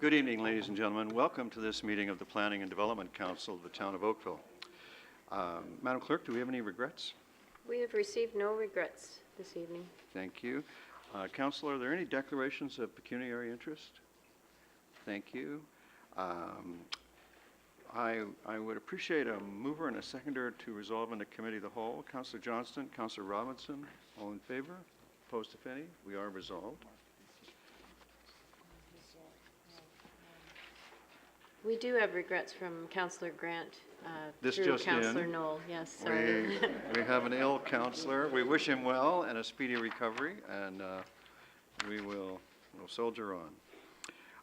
Good evening, ladies and gentlemen. Welcome to this meeting of the Planning and Development Council of the Town of Oakville. Madam Clerk, do we have any regrets? We have received no regrets this evening. Thank you. Council, are there any declarations of pecuniary interest? Thank you. I would appreciate a mover and a seconder to resolve in the committee of the whole. Councillor Johnston, Councillor Robinson, all in favor? Opposed, if any? We are resolved. We do have regrets from Councillor Grant This through just Councillor in. Knoll. Yes, sorry. We have an ill councillor. We wish him well and a speedy recovery, and we'll soldier on.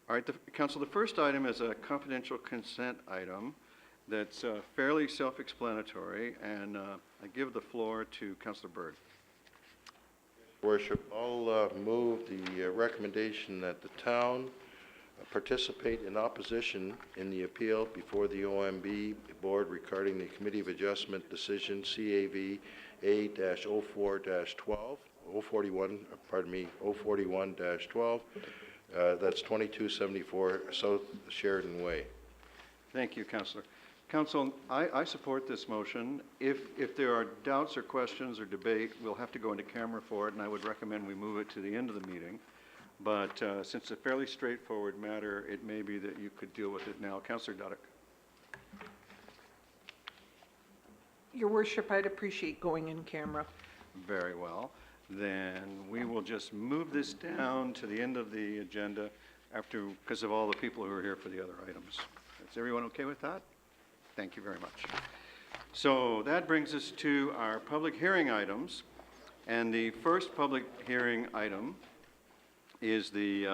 All right, Council, the first item is a confidential consent item that's fairly self-explanatory, and I give the floor to Councillor Bird. Worship, I'll move the recommendation that the town participate in opposition in the appeal before the OMB board regarding the Committee of Adjustment decision CAV A-04-12, 041-12. That's 2274 South Sheridan Way. Thank you, Councillor. Council, I support this motion. If there are doubts or questions or debate, we'll have to go into camera for it, and I would recommend we move it to the end of the meeting. But since it's a fairly straightforward matter, it may be that you could deal with it now. Councillor Dudek. Your Worship, I'd appreciate going in camera. Very well. Then we will just move this down to the end of the agenda because of all the people who are here for the other items. Is everyone okay with that? Thank you very much. So that brings us to our public hearing items. And the first public hearing item is the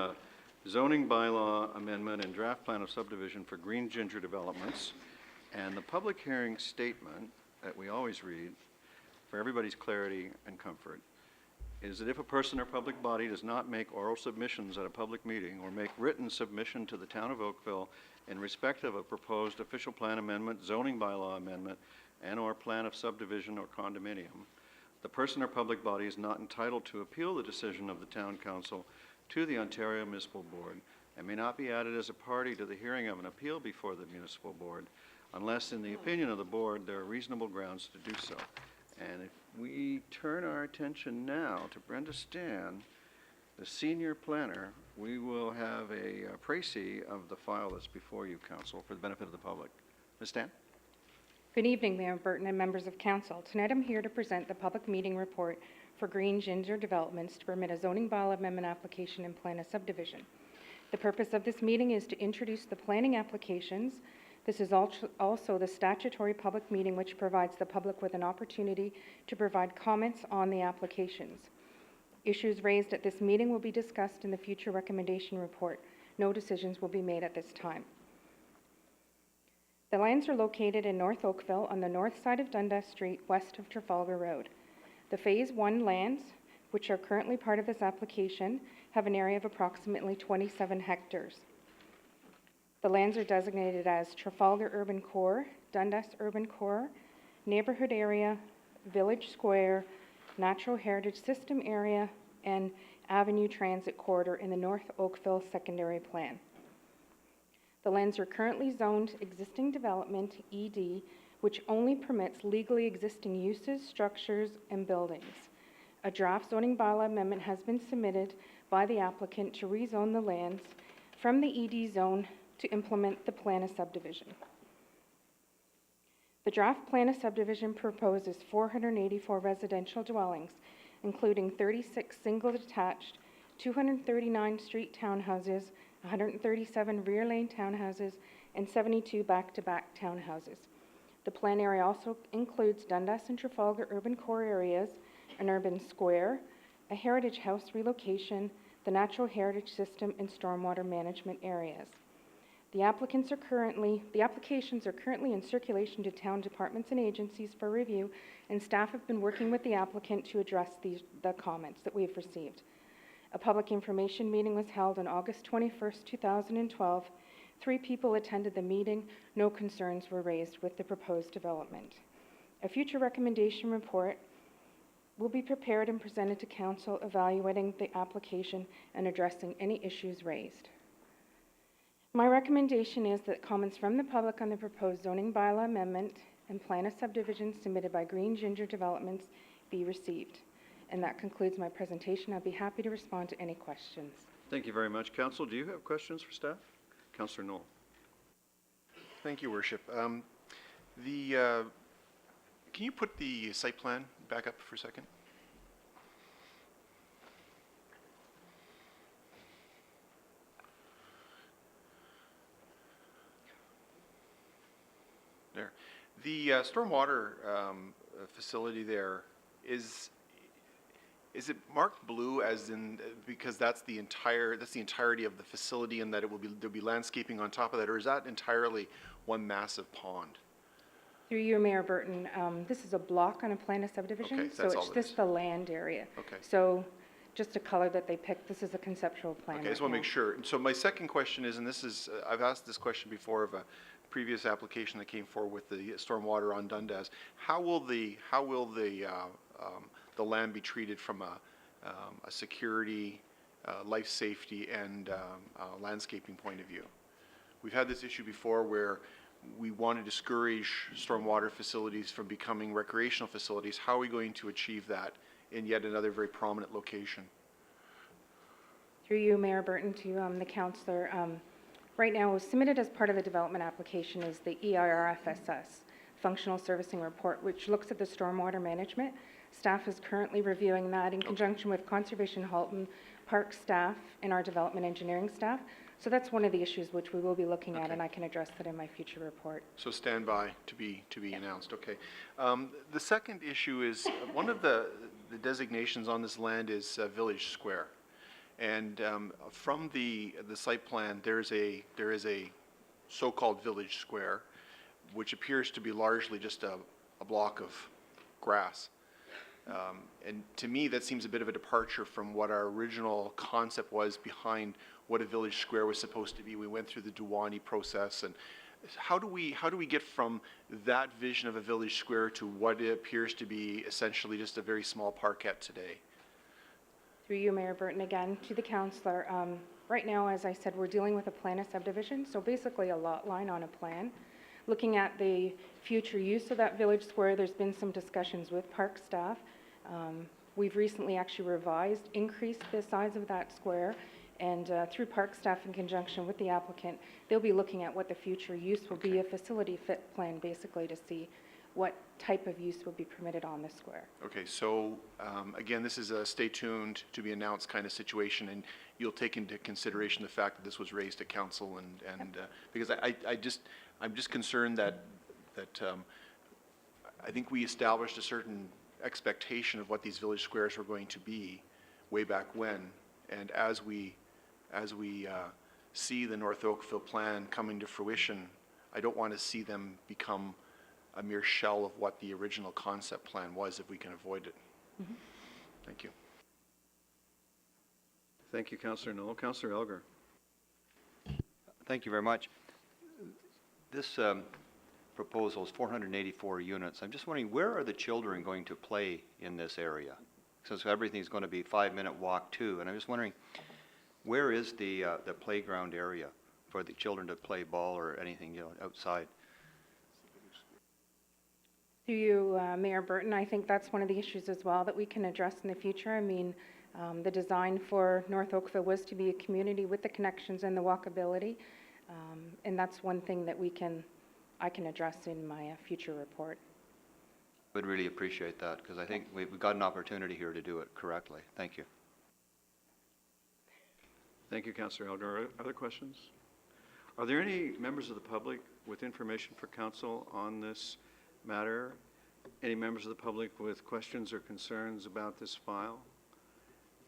zoning bylaw amendment and draft plan of subdivision for Green Ginger Developments. And the public hearing statement that we always read, for everybody's clarity and comfort, is that if a person or public body does not make oral submissions at a public meeting or make written submission to the Town of Oakville in respect of a proposed official plan amendment, zoning bylaw amendment, and or plan of subdivision or condominium, the person or public body is not entitled to appeal the decision of the Town Council to the Ontario Municipal Board and may not be added as a party to the hearing of an appeal before the Municipal Board unless, in the opinion of the Board, there are reasonable grounds to do so. And if we turn our attention now to Brenda Stan, the senior planner, we will have a précis of the file that's before you, Council, for the benefit of the public. Ms. Stan? Good evening, Mayor Burton and members of Council. Tonight I'm here to present the public meeting report for Green Ginger Developments to permit a zoning bylaw amendment application and plan a subdivision. The purpose of this meeting is to introduce the planning applications. This is also the statutory public meeting which provides the public with an opportunity to provide comments on the applications. Issues raised at this meeting will be discussed in the future recommendation report. No decisions will be made at this time. The lands are located in North Oakville on the north side of Dundas Street, west of Trafalgar Road. The Phase 1 lands, which are currently part of this application, have an area of approximately 27 hectares. The lands are designated as Trafalgar Urban Core, Dundas Urban Core, Neighborhood Area, Village Square, Natural Heritage System Area, and Avenue Transit Corridor in the North Oakville Secondary Plan. The lands are currently zoned Existing Development, ED, which only permits legally existing uses, structures, and buildings. A draft zoning bylaw amendment has been submitted by the applicant to rezone the lands from the ED zone to implement the plan of subdivision. The draft plan of subdivision proposes 484 residential dwellings, including 36 single detached, 239 street townhouses, 137 rear lane townhouses, and 72 back-to-back townhouses. The plan area also includes Dundas and Trafalgar urban core areas, an urban square, a heritage house relocation, the natural heritage system, and stormwater management areas. The applications are currently in circulation to town departments and agencies for review, and staff have been working with the applicant to address the comments that we've received. A public information meeting was held on August 21st, 2012. 3 people attended the meeting. No concerns were raised with the proposed development. A future recommendation report will be prepared and presented to Council evaluating the application and addressing any issues raised. My recommendation is that comments from the public on the proposed zoning bylaw amendment and plan of subdivision submitted by Green Ginger Developments be received. And that concludes my presentation. I'll be happy to respond to any questions. Thank you very much. Council, do you have questions for staff? Councillor Knoll. Thank you, Worship. Can you put the site plan back up for a second? There. The stormwater facility there is it marked blue as in because that's the entirety of the facility and that there'll be landscaping on top of that, or is that entirely one massive pond? Through you, Mayor Burton, this is a block on a plan of subdivision, Okay, so that's all it's it is. just the land area. Okay. So just a color that they picked, this is a conceptual plan. Okay, I just want to make sure. And so my second question is, and this is, I've asked this question before of a previous application that came forward with the stormwater on Dundas. How will the land be treated from a security, life safety, and landscaping point of view? We've had this issue before where we want to discourage stormwater facilities from becoming recreational facilities. How are we going to achieve that in yet another very prominent location? Through you, Mayor Burton, to the councillor, right now, submitted as part of the development application is the EIRFSS, Functional Servicing Report, which looks at the stormwater management. Staff is currently reviewing that in conjunction with Conservation Halton, Park staff, and our development engineering staff. So that's one of the issues which we will be looking at, and I can address that in my future report. So stand by to be announced. Okay. The second issue is one of the designations on this land is Village Square, and from the site plan there is a so-called Village Square, which appears to be largely just a block of grass. And to me, that seems a bit of a departure from what our original concept was behind what a village square was supposed to be. We went through the Duwani process, and how do we get from that vision of a village square to what it appears to be essentially just a very small parkette today? Through you, Mayor Burton, again, to the councillor. Right now, as I said, we're dealing with a plan of subdivision, so basically a lot line on a plan. Looking at the future use of that village square, there's been some discussions with park staff. We've recently actually increased the size of that square, and through park staff in conjunction with the applicant, they'll be looking at what the future use will be, a facility fit plan basically to see what type of use will be permitted on the square. Okay, so again, this is a stay tuned to be announced kind of situation, and you'll take into consideration the fact that this was raised at council, and because I'm just concerned that I think we established a certain expectation of what these village squares were going to be way back when, and as we see the North Oakville plan coming to fruition, I don't want to see them become a mere shell of what the original concept plan was if we can avoid it. Mm-hmm. Thank you. Thank you, Councillor Knoll. Councillor Elgar. Thank you very much. This proposal is 484 units. I'm just wondering, where are the children going to play in this area? Since everything's going to be 5-minute walk too, and I'm just wondering, where is the playground area for the children to play ball or anything, outside? Through you, Mayor Burton, I think that's one of the issues as well that we can address in the future. I mean, the design for North Oakville was to be a community with the connections and the walkability, and that's one thing that I can address in my future report. Would really appreciate that, because I think we've got an opportunity here to do it correctly. Thank you. Thank you, Councillor Elgar. Other questions? Are there any members of the public with information for council on this matter? Any members of the public with questions or concerns about this file?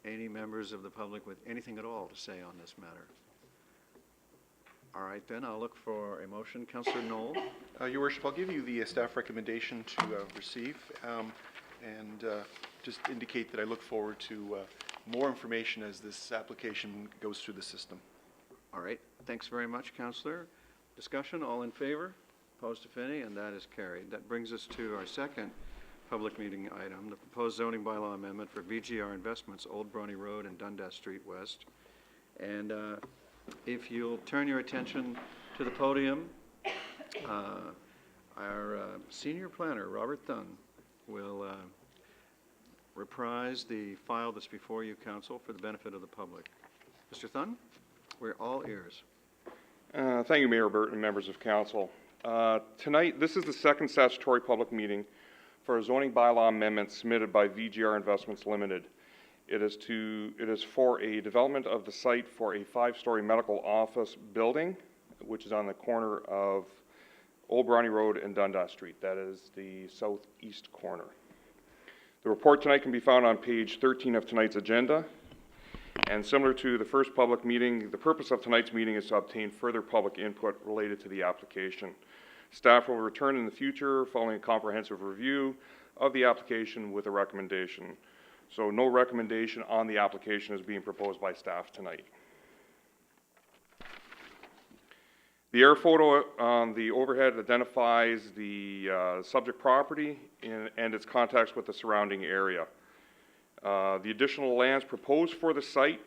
Any members of the public with anything at all to say on this matter? All right, then I'll look for a motion. Councillor Knoll. Your Worship, I'll give you the staff recommendation to receive, and just indicate that I look forward to more information as this application goes through the system. All right, thanks very much, Councillor. Discussion, all in favor? Opposed, if any, and that is carried. That brings us to our second public meeting item, the proposed zoning bylaw amendment for VGR Investments, Old Bronte Road and Dundas Street West. And If you'll turn your attention to the podium, our senior planner, Robert Thun, will reprise the file that's before you, Council, for the benefit of the public. Mr. Thun, we're all ears. Thank you, Mayor Burt and members of council. Tonight, this is the second statutory public meeting for a zoning bylaw amendment submitted by VGR Investments Limited. It is for a development of the site for a 5-story medical office building, which is on the corner of Old Brownie Road and Dundas Street. That is the southeast corner. The report tonight can be found on page 13 of tonight's agenda. And similar to the first public meeting, the purpose of tonight's meeting is to obtain further public input related to the application. Staff will return in the future following a comprehensive review of the application with a recommendation. So no recommendation on the application is being proposed by staff tonight. The air photo on the overhead identifies the subject property and its contacts with the surrounding area. The additional lands proposed for the site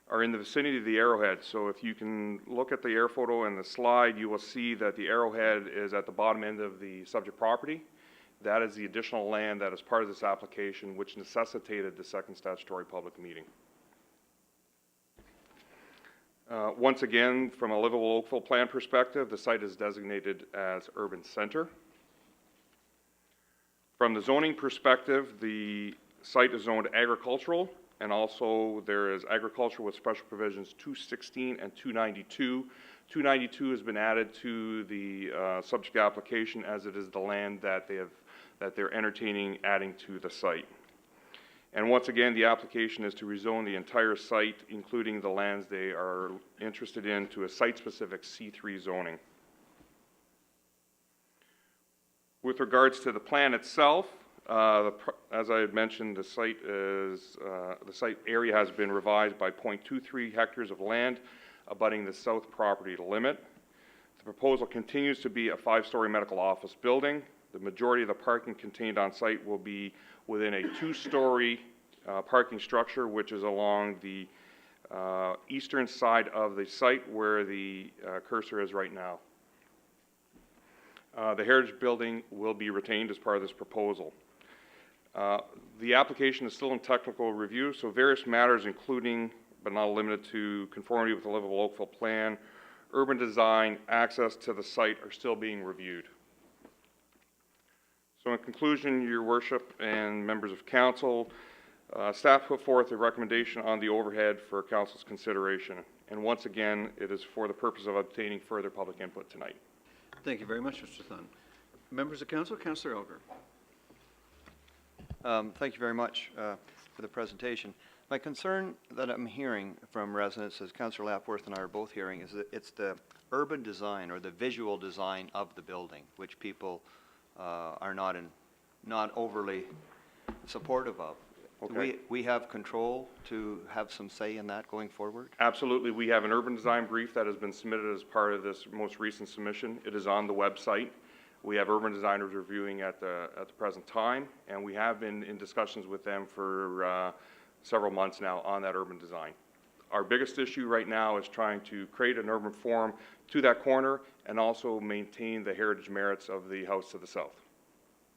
are in the vicinity of the arrowhead. So if you can look at the air photo and the slide, you will see that the arrowhead is at the bottom end of the subject property. That is the additional land that is part of this application, which necessitated the second statutory public meeting. Once again, from a livable Oakville plan perspective, the site is designated as urban center. From the zoning perspective, the site is zoned agricultural, and also there is agriculture with special provisions 216 and 292. 292 has been added to the subject application as it is the land that they're entertaining adding to the site. And once again, the application is to rezone the entire site, including the lands they are interested in, to a site-specific C3 zoning. With regards to the plan itself, as I had mentioned, the site area has been revised by 0.23 hectares of land abutting the south property limit. The proposal continues to be a 5-story medical office building. The majority of the parking contained on site will be within a 2-story parking structure, which is along the eastern side of the site where the cursor is right now. The Heritage Building will be retained as part of this proposal. The application is still in technical review, so various matters including, but not limited to, conformity with the livable Oakville plan, urban design, access to the site are still being reviewed. So in conclusion, Your Worship and members of council, staff put forth a recommendation on the overhead for council's consideration. And once again, it is for the purpose of obtaining further public input tonight. Thank you very much, Mr. Thun. Members of council, Councillor Elgar. Thank you very much for the presentation. My concern that I'm hearing from residents, as Councillor Lapworth and I are both hearing, is that it's the urban design or the visual design of the building, which people are not overly supportive of. Okay. We have control to have some say in that going forward? Absolutely. We have an urban design brief that has been submitted as part of this most recent submission. It is on the website. We have urban designers reviewing at the present time, and we have been in discussions with them for several months now on that urban design. Our biggest issue right now is trying to create an urban form to that corner and also maintain the heritage merits of the house to the south.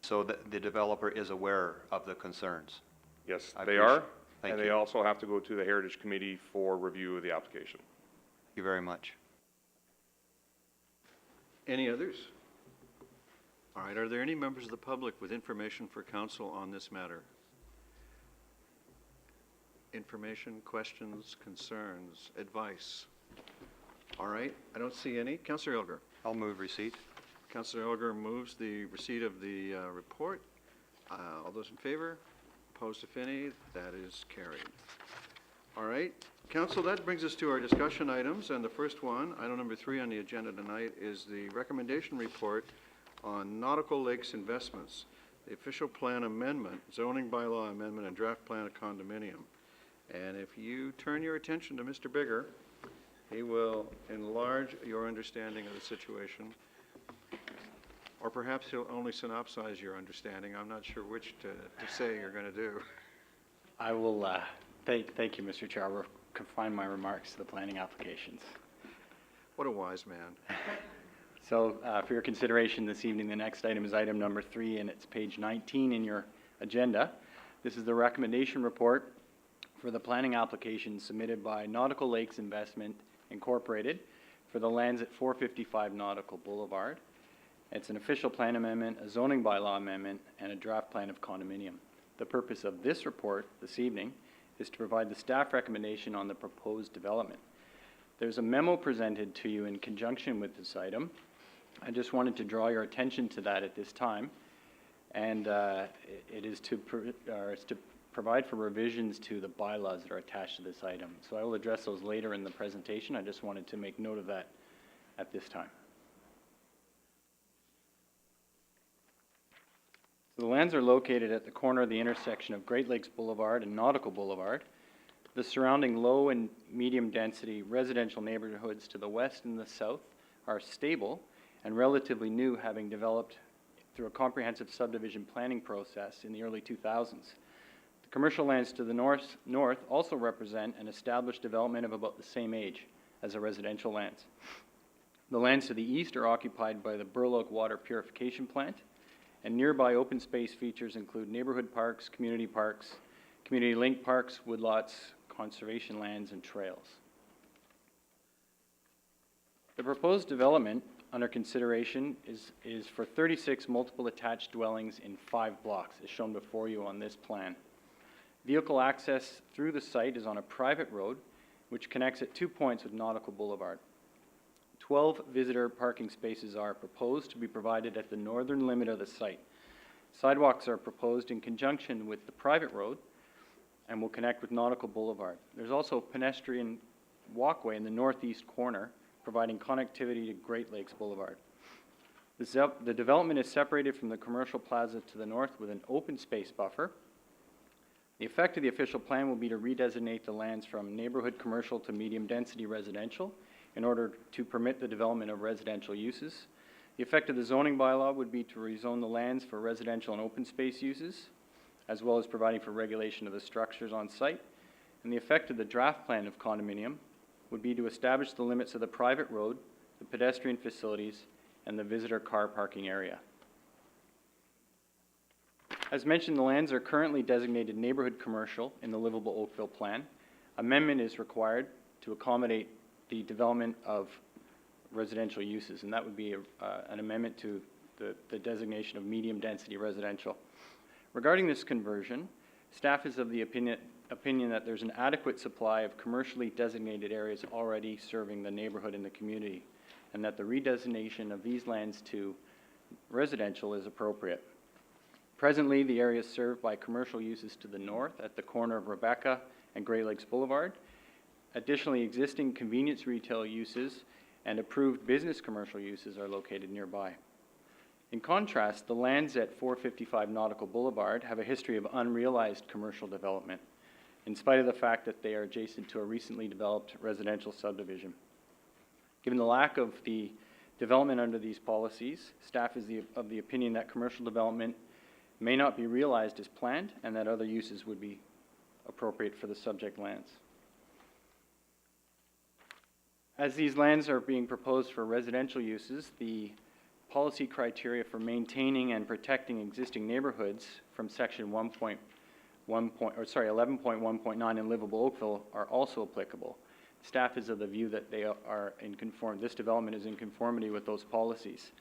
So the developer is aware of the concerns? Yes, I they are, Thank and you. they also have to go to the Heritage Committee for review of the application. Thank you very much. Any others? All right, are there any members of the public with information for council on this matter? Information, questions, concerns, advice? All right, I don't see any. Councillor Elgar. I'll move receipt. Councillor Elgar moves the receipt of the report. All those in favor? Opposed, if any? That is carried. All right, council, that brings us to our discussion items, and the first one, item number 3 on the agenda tonight, is the recommendation report on Nautical Lakes Investments, the official plan amendment, zoning bylaw amendment, and draft plan of condominium. And if you turn your attention to Mr. Bigger, he will enlarge your understanding of the situation. Or perhaps he'll only synopsize your understanding. I'm not sure which to say you're going to do. I will, thank you, Mr. Chair. I'll confine my remarks to the planning applications. What a wise man. So for your consideration this evening, the next item is item number 3, and it's page 19 in your agenda. This is the recommendation report for the planning application submitted by Nautical Lakes Investment Incorporated for the lands at 455 Nautical Boulevard. It's an official plan amendment, a zoning bylaw amendment, and a draft plan of condominium. The purpose of this report this evening is to provide the staff recommendation on the proposed development. There's a memo presented to you in conjunction with this item. I just wanted to draw your attention to that at this time, and it is to provide for revisions to the bylaws that are attached to this item. So I will address those later in the presentation. I just wanted to make note of that at this time. So the lands are located at the corner of the intersection of Great Lakes Boulevard and Nautical Boulevard. The surrounding low and medium density residential neighborhoods to the west and the south are stable and relatively new, having developed through a comprehensive subdivision planning process in the early 2000s. The commercial lands to the north also represent an established development of about the same age as the residential lands. The lands to the east are occupied by the Burloak Water Purification Plant, and nearby open space features include neighborhood parks, community link parks, woodlots, conservation lands, and trails. The proposed development under consideration is for 36 multiple attached dwellings in 5 blocks, as shown before you on this plan. Vehicle access through the site is on a private road, which connects at 2 points with Nautical Boulevard. 12 visitor parking spaces are proposed to be provided at the northern limit of the site. Sidewalks are proposed in conjunction with the private road and will connect with Nautical Boulevard. There's also a pedestrian walkway in the northeast corner, providing connectivity to Great Lakes Boulevard. The development is separated from the commercial plaza to the north with an open space buffer. The effect of the official plan will be to redesignate the lands from neighborhood commercial to medium density residential in order to permit the development of residential uses. The effect of the zoning bylaw would be to rezone the lands for residential and open space uses, as well as providing for regulation of the structures on site. And the effect of the draft plan of condominium would be to establish the limits of the private road, the pedestrian facilities, and the visitor car parking area. As mentioned, the lands are currently designated neighborhood commercial in the livable Oakville plan. Amendment is required to accommodate the development of residential uses, and that would be an amendment to the designation of medium density residential. Regarding this conversion, staff is of the opinion that there's an adequate supply of commercially designated areas already serving the neighborhood and the community, and that the redesignation of these lands to residential is appropriate. Presently, the area is served by commercial uses to the north at the corner of Rebecca and Great Lakes Boulevard. Additionally, existing convenience retail uses and approved business commercial uses are located nearby. In contrast, the lands at 455 Nautical Boulevard have a history of unrealized commercial development, in spite of the fact that they are adjacent to a recently developed residential subdivision. Given the lack of the development under these policies, staff is of the opinion that commercial development may not be realized as planned and that other uses would be appropriate for the subject lands. As these lands are being proposed for residential uses, the policy criteria for maintaining and protecting existing neighborhoods from section 11.1.9 in livable Oakville are also applicable. Staff is of the view that they are this development is in conformity with those policies.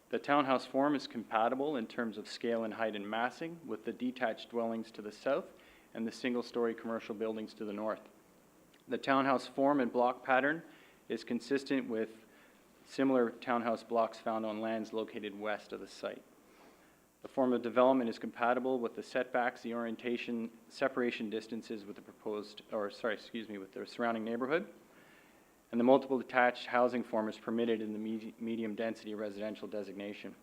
The townhouse form is compatible in terms of scale and height and massing with the detached dwellings to the south and the single-story commercial buildings to the north. The townhouse form and block pattern is consistent with similar townhouse blocks found on lands located west of the site. The form of development is compatible with the setbacks, the orientation, separation distances with the with the surrounding neighborhood, and the multiple detached housing form is permitted in the medium density residential designation.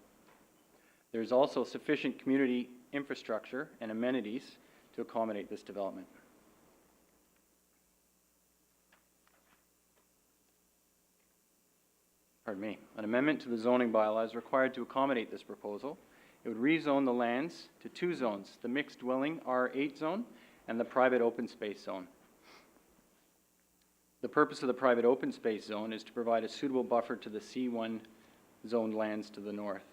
There's also sufficient community infrastructure and amenities to accommodate this development. Pardon me. An amendment to the zoning bylaw is required to accommodate this proposal. It would rezone the lands to 2 zones, the mixed dwelling R8 zone and the private open space zone. The purpose of the private open space zone is to provide a suitable buffer to the C1 zoned lands to the north.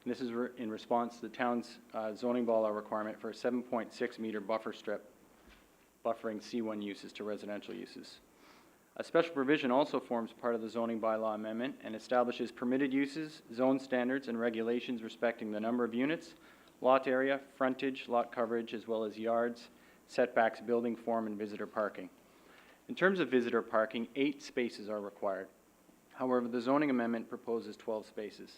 And this is in response to the town's zoning bylaw requirement for a 7.6 meter buffer strip buffering C1 uses to residential uses. A special provision also forms part of the zoning bylaw amendment and establishes permitted uses, zone standards, and regulations respecting the number of units, lot area, frontage, lot coverage, as well as yards, setbacks, building form, and visitor parking. In terms of visitor parking, 8 spaces are required. However, the zoning amendment proposes 12 spaces.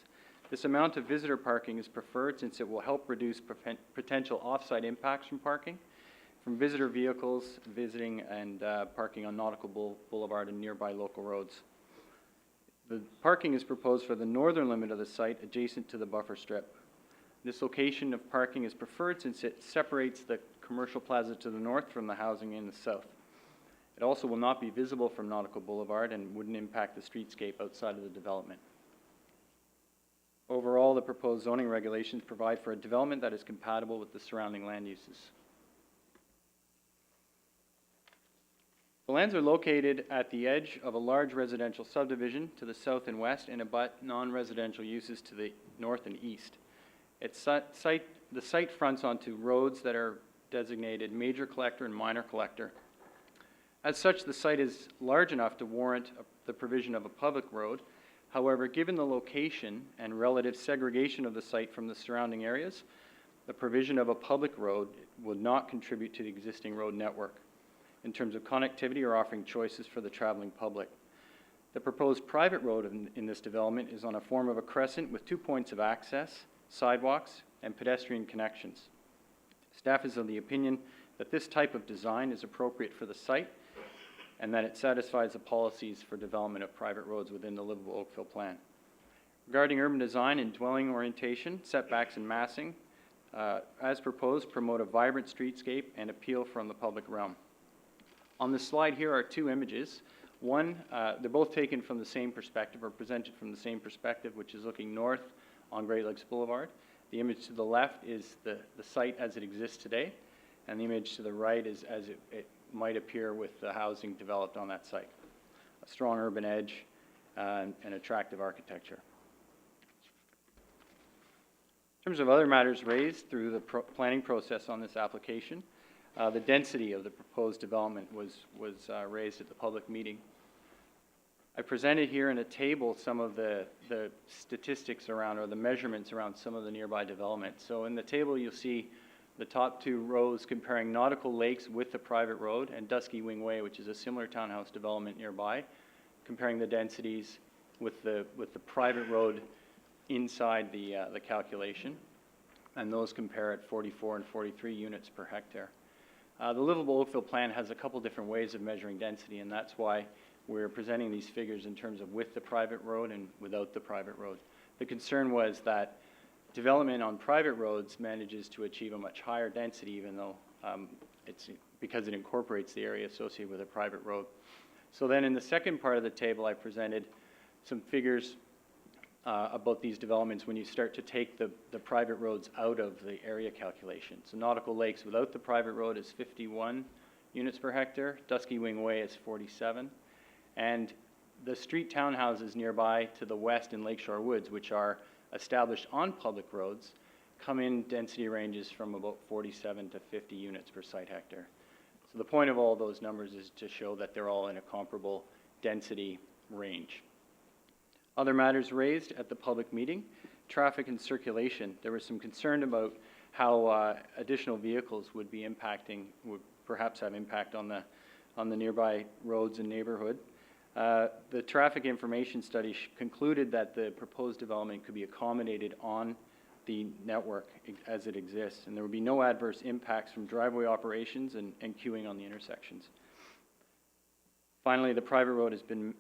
This amount of visitor parking is preferred since it will help reduce potential off-site impacts from parking, from visitor vehicles visiting and parking on Nautical Boulevard and nearby local roads. The parking is proposed for the northern limit of the site adjacent to the buffer strip. This location of parking is preferred since it separates the commercial plaza to the north from the housing in the south. It also will not be visible from Nautical Boulevard and wouldn't impact the streetscape outside of the development. Overall, the proposed zoning regulations provide for a development that is compatible with the surrounding land uses. The lands are located at the edge of a large residential subdivision to the south and west and abut non-residential uses to the north and east. The site fronts onto roads that are designated major collector and minor collector. As such, the site is large enough to warrant the provision of a public road. However, given the location and relative segregation of the site from the surrounding areas, the provision of a public road would not contribute to the existing road network in terms of connectivity or offering choices for the traveling public. The proposed private road in this development is on a form of a crescent with 2 points of access, sidewalks, and pedestrian connections. Staff is of the opinion that this type of design is appropriate for the site and that it satisfies the policies for development of private roads within the Livable Oakville Plan. Regarding urban design and dwelling orientation, setbacks and massing, as proposed, promote a vibrant streetscape and appeal from the public realm. On this slide here are 2 images. One, they're both taken from the same perspective or presented from the same perspective, which is looking north on Great Lakes Boulevard. The image to the left is the site as it exists today, and the image to the right is as it might appear with the housing developed on that site. A strong urban edge and attractive architecture. In terms of other matters raised through the planning process on this application, the density of the proposed development was raised at the public meeting. I presented here in a table some of the statistics around, or the measurements around some of the nearby development. So in the table you'll see the top 2 rows comparing Nautical Lakes with the private road and Dusky Wing Way, which is a similar townhouse development nearby, comparing the densities with the private road inside the calculation, and those compare at 44 and 43 units per hectare. The Livable Oakville Plan has a couple different ways of measuring density, and that's why we're presenting these figures in terms of with the private road and without the private road. The concern was that development on private roads manages to achieve a much higher density, even though it's because it incorporates the area associated with a private road. So then in the second part of the table, I presented some figures about these developments when you start to take the private roads out of the area calculation. So Nautical Lakes without the private road is 51 units per hectare, Dusky Wing Way is 47, and the street townhouses nearby to the west in Lakeshore Woods, which are established on public roads, come in density ranges from about 47 to 50 units per site hectare. So the point of all those numbers is to show that they're all in a comparable density range. Other matters raised at the public meeting, traffic and circulation. There was some concern about how additional vehicles would perhaps have impact on the nearby roads and neighborhood. The traffic information study concluded that the proposed development could be accommodated on the network as it exists, and there would be no adverse impacts from driveway operations and queuing on the intersections. Finally, the private road has been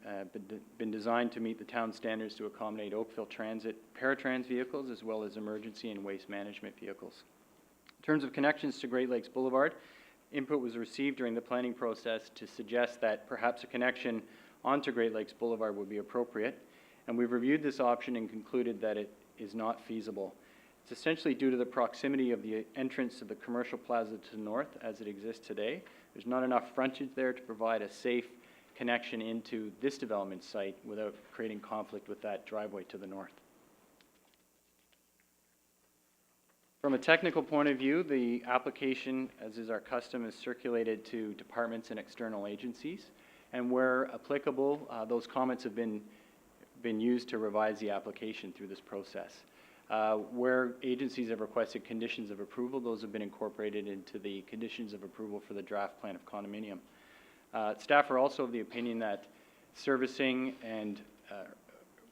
designed to meet the town standards to accommodate Oakville Transit paratrans vehicles as well as emergency and waste management vehicles. In terms of connections to Great Lakes Boulevard, input was received during the planning process to suggest that perhaps a connection onto Great Lakes Boulevard would be appropriate, and we've reviewed this option and concluded that it is not feasible. It's essentially due to the proximity of the entrance to the commercial plaza to the north as it exists today. There's not enough frontage there to provide a safe connection into this development site without creating conflict with that driveway to the north. From a technical point of view, the application, as is our custom, is circulated to departments and external agencies. And where applicable, those comments have been used to revise the application through this process. Where agencies have requested conditions of approval, those have been incorporated into the conditions of approval for the draft plan of condominium. Staff are also of the opinion that servicing and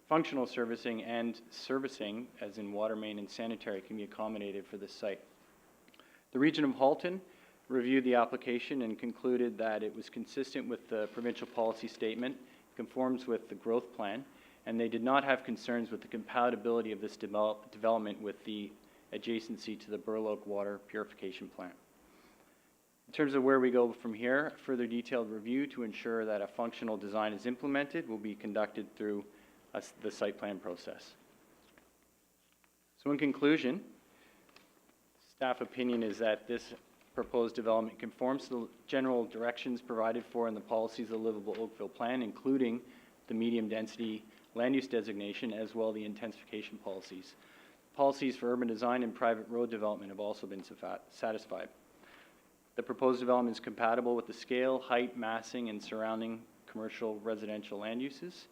functional servicing and servicing, as in water main and sanitary, can be accommodated for this site. The Region of Halton reviewed the application and concluded that it was consistent with the provincial policy statement, conforms with the growth plan, and they did not have concerns with the compatibility of this development with the adjacency to the Burloak water purification plant. In terms of where we go from here, further detailed review to ensure that a functional design is implemented will be conducted through the site plan process. So in conclusion, staff opinion is that this proposed development conforms to the general directions provided for in the policies of the Livable Oakville Plan, including the medium density land use designation, as well as the intensification policies. Policies for urban design and private road development have also been satisfied. The proposed development is compatible with the scale, height, massing, and surrounding commercial residential land uses,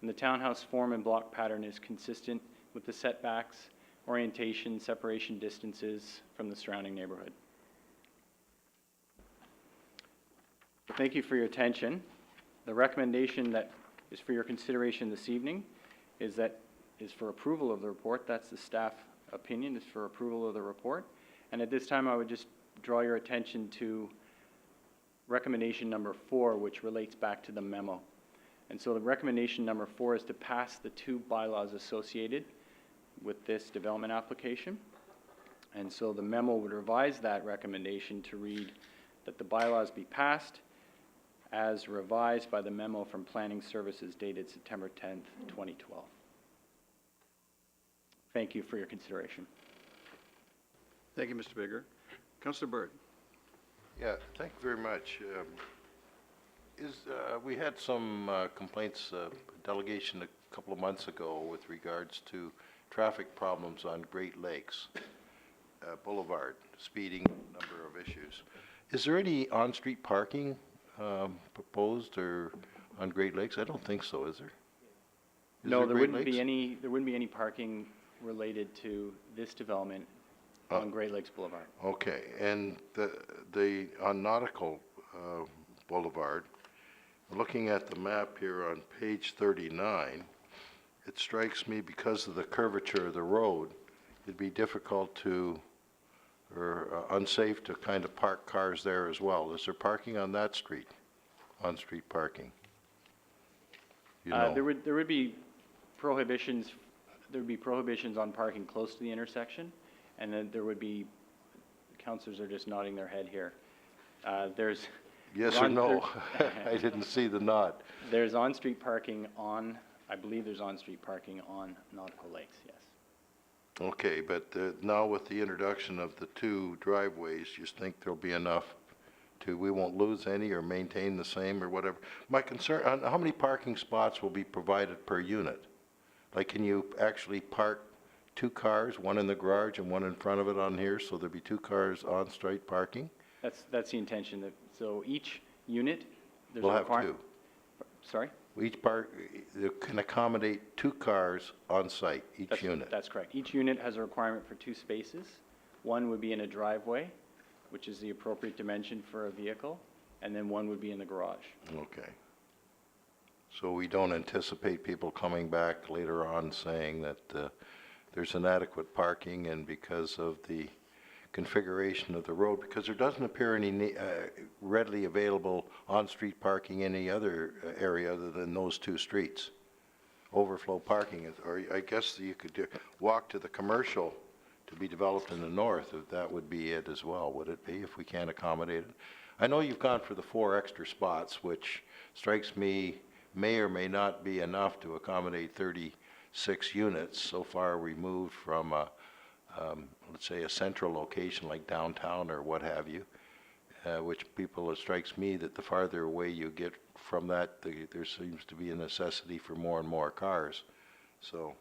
and the townhouse form and block pattern is consistent with the setbacks, orientation, separation distances from the surrounding neighborhood. Thank you for your attention. The recommendation that is for your consideration this evening is for approval of the report. That's the staff opinion, is for approval of the report. And at this time, I would just draw your attention to recommendation number 4, which relates back to the memo. And so the recommendation number 4 is to pass the 2 bylaws associated with this development application. And so the memo would revise that recommendation to read that the bylaws be passed as revised by the memo from Planning Services dated September 10th, 2012. Thank you for your consideration. Thank you, Mr. Bigger. Councillor Bird. Yeah, thank you very much. We had some complaints, delegation a couple of months ago with regards to traffic problems on Great Lakes Boulevard, speeding, number of issues. Is there any on-street parking proposed or on Great Lakes? I don't think so, is there? No, there wouldn't be any parking related to this development on Great Lakes Boulevard. Okay, and on Nautical Boulevard, looking at the map here on page 39, it strikes me because of the curvature of the road, it'd be difficult to, or unsafe to kind of park cars there as well. Is there parking on that street, on-street parking? You know. There would be prohibitions. There would be prohibitions on parking close to the intersection, and then there would be. Councilors are just nodding their head here. There's. Yes or no? I didn't see the nod. There's on-street parking on. I believe there's on-street parking on Nautical Lakes. Yes. Okay, but now with the introduction of the 2 driveways, you think there'll be enough we won't lose any or maintain the same or whatever? My concern, how many parking spots will be provided per unit? Like, can you actually park 2 cars, one in the garage and one in front of it on here, so there'll be 2 cars on-street parking? That's the intention. So each unit, there's We'll a have 2. Sorry? Each can accommodate 2 cars on site, each unit. That's correct. Each unit has a requirement for 2 spaces. One would be in a driveway, which is the appropriate dimension for a vehicle, and then one would be in the garage. Okay. So we don't anticipate people coming back later on saying that there's inadequate parking, and because of the configuration of the road, because there doesn't appear any readily available on-street parking in any other area other than those 2 streets. Overflow parking, or I guess you could walk to the commercial to be developed in the north, if that would be it as well, would it be, if we can't accommodate it? I know you've gone for the 4 extra spots, which strikes me may or may not be enough to accommodate 36 units so far removed from let's say a central location like downtown or what have you. which people, it strikes me that the farther away you get from that, there seems to be a necessity for more and more cars. So,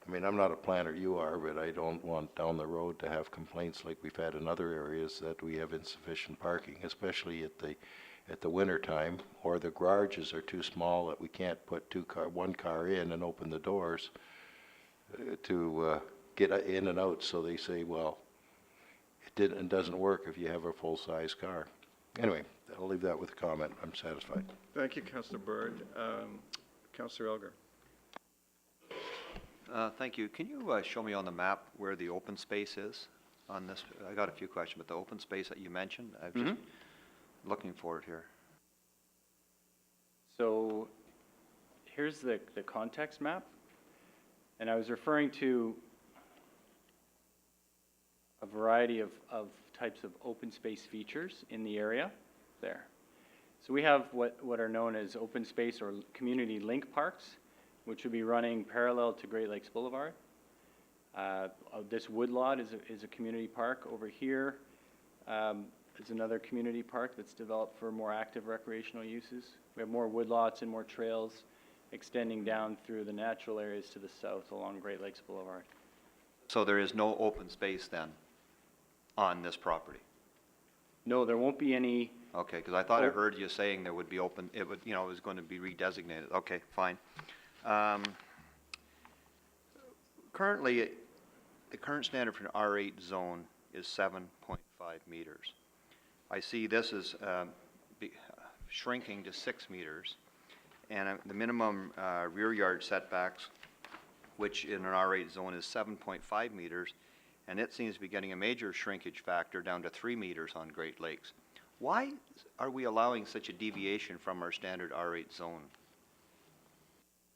I mean, I'm not a planner, you are, but I don't want down the road to have complaints like we've had in other areas that we have insufficient parking, especially at the winter time, or the garages are too small that we can't put one car in and open the doors to get in and out. So they say, well, it doesn't work if you have a full-size car. Anyway, I'll leave that with a comment. I'm satisfied. Thank you, Councillor Bird. Councillor Elgar. Thank you. Can you show me on the map where the open space is on this? I got a few questions, but the open space that you mentioned, I'm just looking for it here. So here's the context map. And I was referring to a variety of types of open space features in the area there. So we have what are known as open space or community link parks, which would be running parallel to Great Lakes Boulevard. This woodlot is a community park. Over here is another community park that's developed for more active recreational uses. We have more woodlots and more trails extending down through the natural areas to the south along Great Lakes Boulevard. So there is no open space then on this property? No, there won't be any. Okay, because I thought I heard you saying there would be open, it would, it was going to be redesignated. Okay, fine. Currently, the current standard for an R8 zone is 7.5 meters. I see this is shrinking to 6 meters, and the minimum rear yard setbacks, which in an R8 zone is 7.5 meters, and it seems to be getting a major shrinkage factor down to 3 meters on Great Lakes. Why are we allowing such a deviation from our standard R8 zone?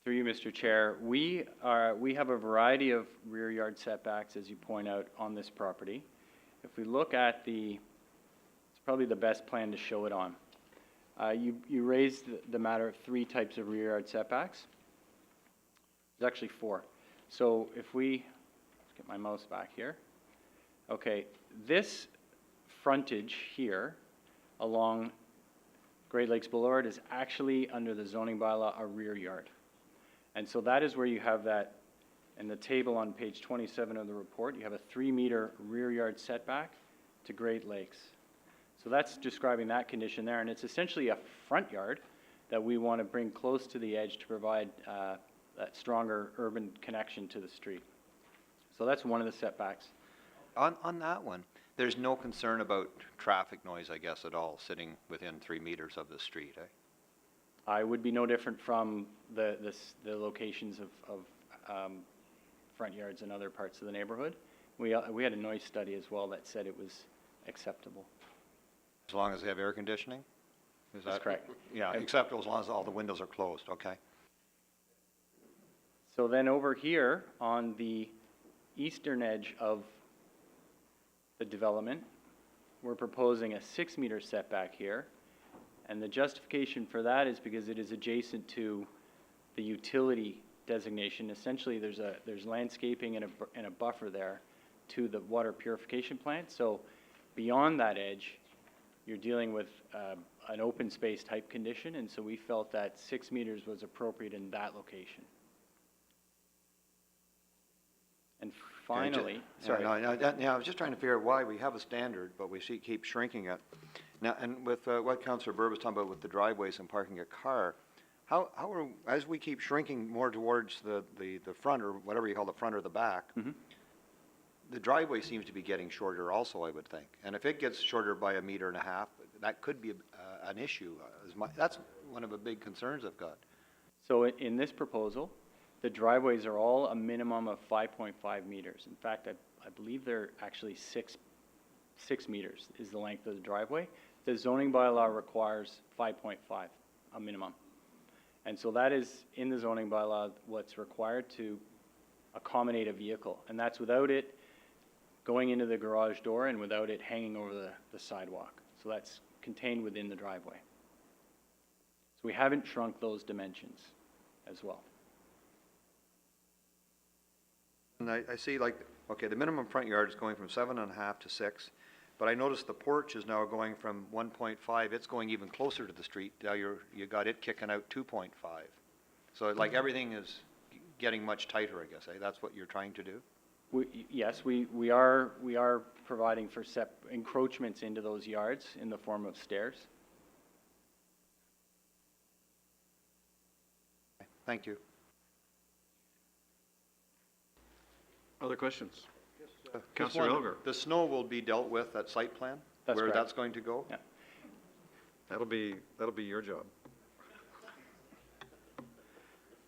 Through you, Mr. Chair, we have a variety of rear yard setbacks, as you point out, on this property. If we look at it's probably the best plan to show it on. You raised the matter of 3 types of rear yard setbacks. There's actually 4. So if let's get my mouse back here. Okay, this frontage here along Great Lakes Boulevard is actually under the zoning bylaw a rear yard. And so that is where you have that, in the table on page 27 of the report, you have a 3-meter rear yard setback to Great Lakes. So that's describing that condition there, and it's essentially a front yard that we want to bring close to the edge to provide that stronger urban connection to the street. So that's one of the setbacks. On that one, there's no concern about traffic noise, I guess, at all, sitting within 3 meters of the street, eh? I would be no different from the locations of front yards in other parts of the neighborhood. We had a noise study as well that said it was acceptable. As long as they have air conditioning? That's correct. Yeah, acceptable as long as all the windows are closed, okay. So then over here on the eastern edge of the development, we're proposing a 6-meter setback here. And the justification for that is because it is adjacent to the utility designation. Essentially, there's landscaping and a buffer there to the water purification plant. So beyond that edge, you're dealing with an open space type condition, and so we felt that 6 meters was appropriate in that location. And finally, sorry. No, I was just trying to figure out why we have a standard, but we keep shrinking it. Now, and with what Councillor Burr was talking about with the driveways and parking a car, how are, as we keep shrinking more towards the front, or whatever you call the front or the back, the driveway seems to be getting shorter also, I would think. And if it gets shorter by 1.5 meters, that could be an issue. That's one of the big concerns I've got. So in this proposal, the driveways are all a minimum of 5.5 meters. In fact, I believe they're actually 6 meters is the length of the driveway. The zoning bylaw requires 5.5, a minimum. And so that is in the zoning bylaw what's required to accommodate a vehicle. And that's without it going into the garage door and without it hanging over the sidewalk. So that's contained within the driveway. So we haven't shrunk those dimensions as well. And I see, like, okay, the minimum front yard is going from 7.5 to 6. But I noticed the porch is now going from 1.5, it's going even closer to the street. Now you got it kicking out 2.5. So like everything is getting much tighter, I guess, eh? That's what you're trying to do? Yes, we are providing for encroachments into those yards in the form of stairs. Thank you. Other questions? Just Councillor one, Elgar. the snow will be dealt with at site plan? That's Where correct. that's going to go? Yeah. That'll be your job.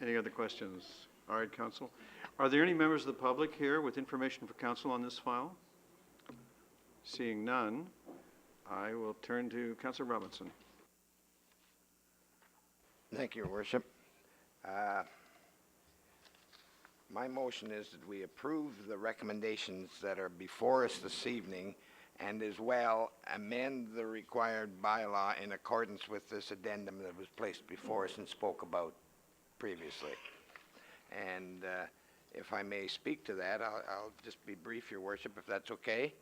Any other questions? All right, Council. Are there any members of the public here with information for Council on this file? Seeing none, I will turn to Councillor Robinson. Thank you, Your Worship. My motion is that we approve the recommendations that are before us this evening and as well amend the required bylaw in accordance with this addendum that was placed before us and spoke about previously. And if I may speak to that, I'll just be brief, Your Worship, if that's okay.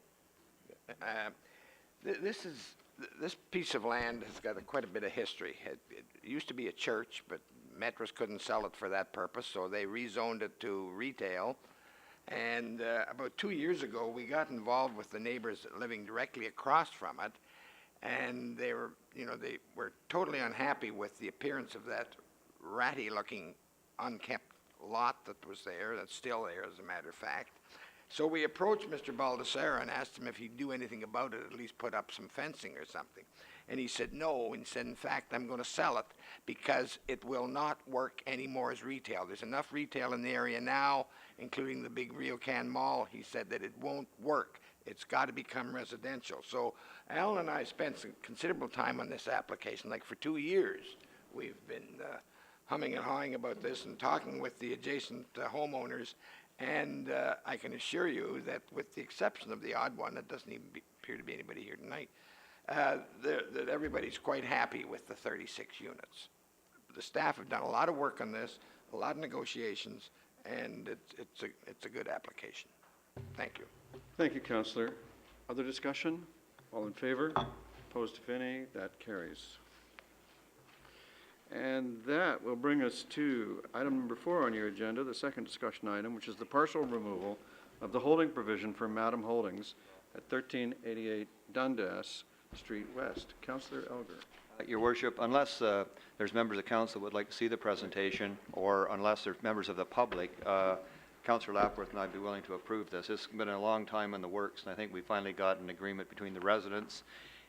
This piece of land has got quite a bit of history. It used to be a church, but Metros couldn't sell it for that purpose, so they rezoned it to retail. And about 2 years ago, we got involved with the neighbors living directly across from it, and they were totally unhappy with the appearance of that ratty-looking, unkept lot that was there, that's still there, as a matter of fact. So we approached Mr. Baldessara and asked him if he'd do anything about it, at least put up some fencing or something. And he said no, and said, in fact, I'm going to sell it because it will not work anymore as retail. There's enough retail in the area now, including the big Riocan Mall. He said that it won't work. It's got to become residential. So Alan and I spent some considerable time on this application, like for 2 years. We've been humming and hawing about this and talking with the adjacent homeowners. And I can assure you that with the exception of the odd one, that doesn't even appear to be anybody here tonight, that everybody's quite happy with the 36 units. The staff have done a lot of work on this, a lot of negotiations, and it's a good application. Thank you. Thank you, Councillor. Other discussion? All in favor? Opposed, if any? That carries. And that will bring us to item number 4 on your agenda, the second discussion item, which is the partial removal of the holding provision for Madam Holdings at 1388 Dundas Street West. Councillor Elgar. Your Worship, unless there's members of council would like to see the presentation, or unless there's members of the public, Councillor Lapworth and I'd be willing to approve this. It's been a long time in the works, and I think we finally got an agreement between the residents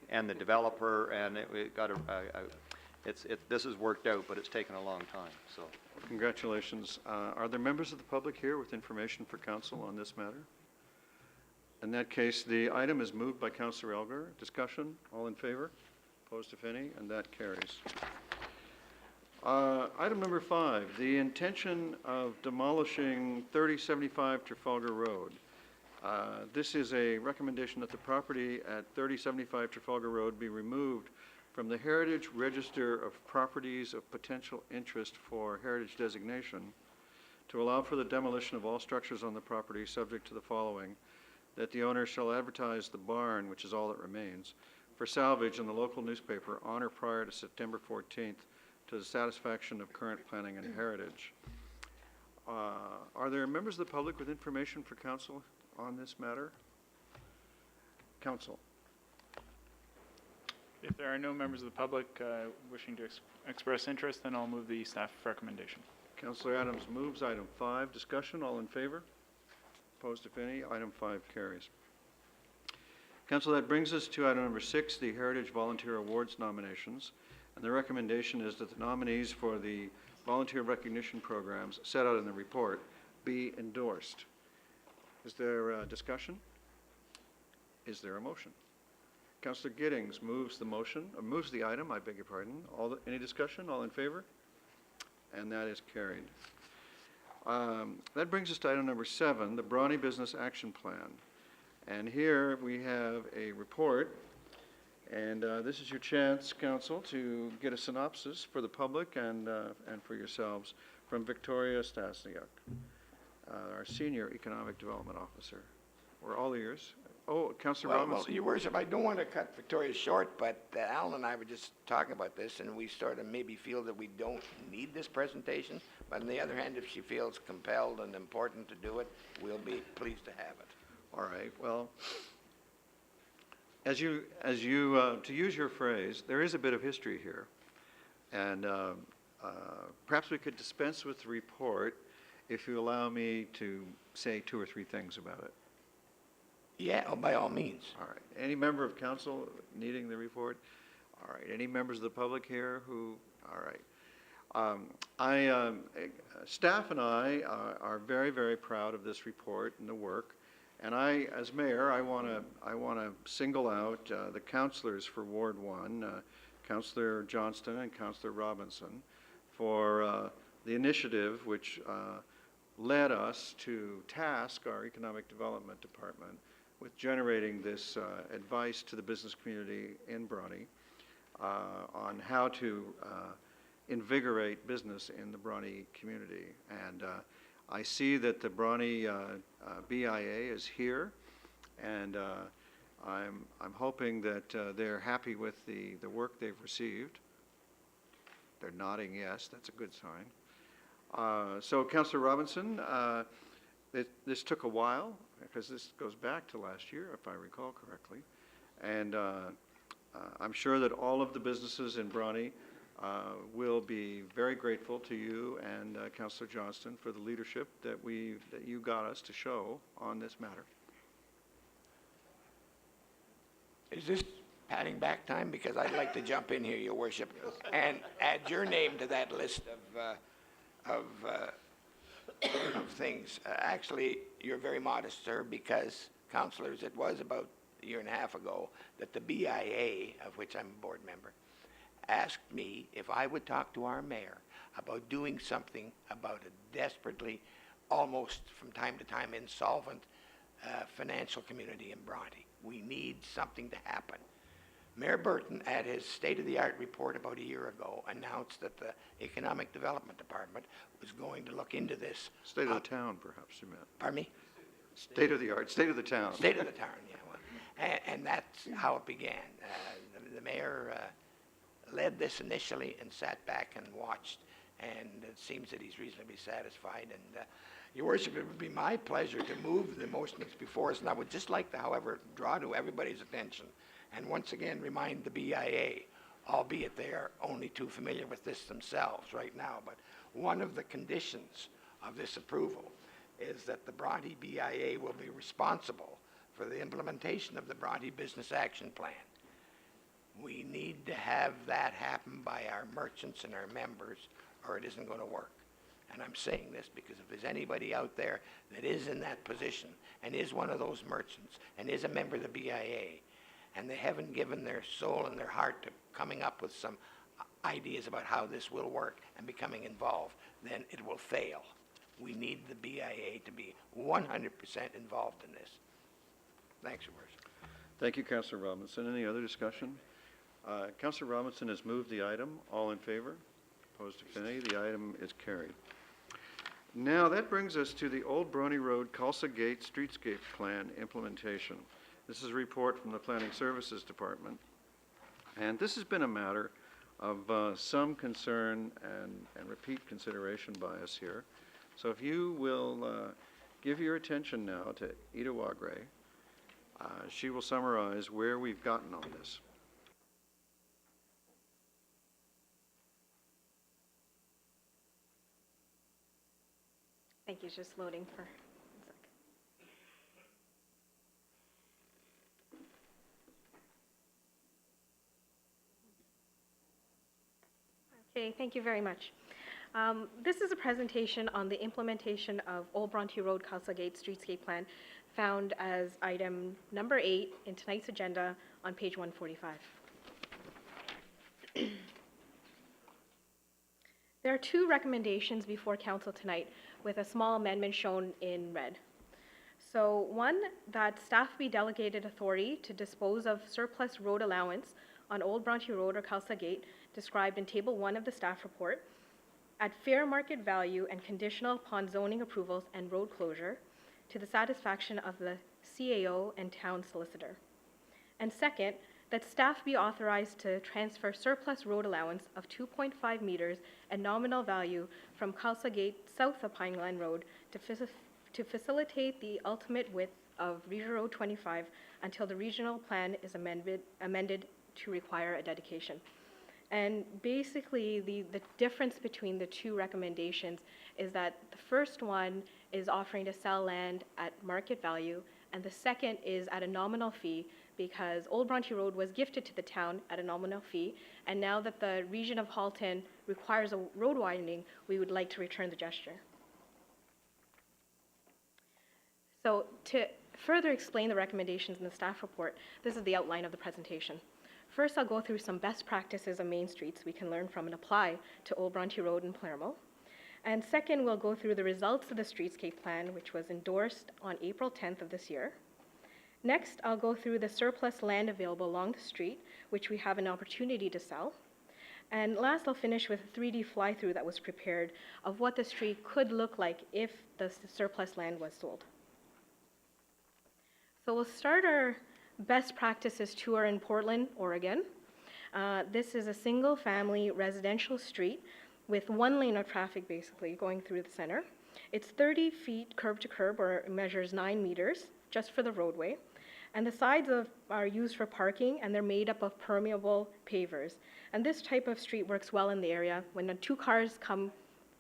and the developer, and it got this has worked out, but it's taken a long time, so. Congratulations. Are there members of the public here with information for council on this matter? In that case, the item is moved by Councillor Elgar. Discussion? All in favor? Opposed, if any? And that carries. Item number 5, the intention of demolishing 3075 Trafalgar Road. This is a recommendation that the property at 3075 Trafalgar Road be removed from the Heritage Register of Properties of Potential Interest for Heritage Designation to allow for the demolition of all structures on the property subject to the following: that the owner shall advertise the barn, which is all that remains, for salvage in the local newspaper on or prior to September 14th to the satisfaction of current planning and heritage. Are there members of the public with information for council on this matter? Council. If there are no members of the public wishing to express interest, then I'll move the staff recommendation. Councillor Adams moves item 5. Discussion, all in favor? Opposed, if any? Item 5 carries. Council, that brings us to item number 6, the Heritage Volunteer Awards nominations. And the recommendation is that the nominees for the volunteer recognition programs set out in the report be endorsed. Is there discussion? Is there a motion? Councillor Giddings moves the motion, or moves the item, I beg your pardon. Any discussion? All in favor? And that is carried. That brings us to item number 7, the Brawny Business Action Plan. And here we have a report, and this is your chance, Council, to get a synopsis for the public and for yourselves from Victoria Stasniuk, our Senior Economic Development Officer. We're all ears. Oh, Councillor Well, Robinson? Your Worship, I don't want to cut Victoria short, but Alan and I were just talking about this, and we sort of maybe feel that we don't need this presentation, but on the other hand, if she feels compelled and important to do it, we'll be pleased to have it. All right, well, to use your phrase, there is a bit of history here. And perhaps we could dispense with the report if you allow me to say 2 or 3 things about it. Yeah, oh, by all means. All right. Any member of council needing the report? All right. Any members of the public here who? All right. Staff and I are very, very proud of this report and the work. And I, as mayor, I want to single out the councillors for Ward 1, Councillor Johnston and Councillor Robinson, for the initiative which led us to task our Economic Development Department with generating this advice to the business community in Bronte on how to invigorate business in the Bronte community. And I see that the Bronte BIA is here, and I'm hoping that they're happy with the work they've received. They're nodding yes, that's a good sign. So Councillor Robinson, this took a while, because this goes back to last year, if I recall correctly. And I'm sure that all of the businesses in Bronte will be very grateful to you and Councillor Johnston for the leadership that you got us to show on this matter. Is this patting back time? Because I'd like to jump in here, Your Worship, and add your name to that list of things. Actually, you're very modest, sir, because, councillors, it was about a year and a half ago that the BIA, of which I'm a board member, asked me if I would talk to our mayor about doing something about a desperately, almost from time to time, insolvent financial community in Bronte. We need something to happen. Mayor Burton, at his state-of-the-art report about a year ago, announced that the Economic Development Department was going to look into this. State of the town, perhaps you meant. Pardon me? State of the art, state of the town. State of the town, yeah. Well, and that's how it began. The mayor led this initially and sat back and watched, and it seems that he's reasonably satisfied. And Your Worship, it would be my pleasure to move the motion that's before us, and I would just like to, however, draw to everybody's attention and once again remind the BIA, albeit they are only too familiar with this themselves right now, but one of the conditions of this approval is that the Bronte BIA will be responsible for the implementation of the Bronte Business Action Plan. We need to have that happen by our merchants and our members, or it isn't going to work. And I'm saying this because if there's anybody out there that is in that position and is one of those merchants and is a member of the BIA, and they haven't given their soul and their heart to coming up with some ideas about how this will work and becoming involved, then it will fail. We need the BIA to be 100% involved in this. Thanks, Your Worship. Thank you, Councillor Robinson. Any other discussion? Councillor Robinson has moved the item. All in favor? Opposed, if any? The item is carried. Now, that brings us to the Old Bronte Road Khalsa Gate Streetscape Plan implementation. This is a report from the Planning Services Department. And this has been a matter of some concern and repeat consideration by us here. So if you will give your attention now to Ida Wagre, she will summarize where we've gotten on this. Thank you, just loading for 1 second. Okay, thank you very much. This is a presentation on the implementation of Old Bronte Road Khalsa Gate Streetscape Plan, found as item number 8 in tonight's agenda on page 145. There are 2 recommendations before council tonight with a small amendment shown in red. So one, that staff be delegated authority to dispose of surplus road allowance on Old Bronte Road or Khalsa Gate described in table 1 of the staff report at fair market value and conditional upon zoning approvals and road closure to the satisfaction of the CAO, and town solicitor. And second, that staff be authorized to transfer surplus road allowance of 2.5 meters at nominal value from Khalsa Gate south of Pine Glen Road to facilitate the ultimate width of Regional Road 25 until the regional plan is amended to require a dedication. And basically, the difference between the two recommendations is that the first one is offering to sell land at market value, and the second is at a nominal fee, because Old Bronte Road was gifted to the town at a nominal fee, and now that the region of Halton requires a road widening, we would like to return the gesture. So to further explain the recommendations in the staff report, this is the outline of the presentation. First, I'll go through some best practices of main streets we can learn from and apply to Old Bronte Road in Palermo. And second, we'll go through the results of the streetscape plan, which was endorsed on April 10th of this year. Next, I'll go through the surplus land available along the street, which we have an opportunity to sell. And last, I'll finish with a 3D fly-through that was prepared of what the street could look like if the surplus land was sold. So we'll start our best practices tour in Portland, Oregon. This is a single-family residential street with one lane of traffic basically going through the center. It's 30 feet curb to curb, or it measures 9 meters just for the roadway. And the sides are used for parking, and they're made up of permeable pavers. And this type of street works well in the area. When the two cars come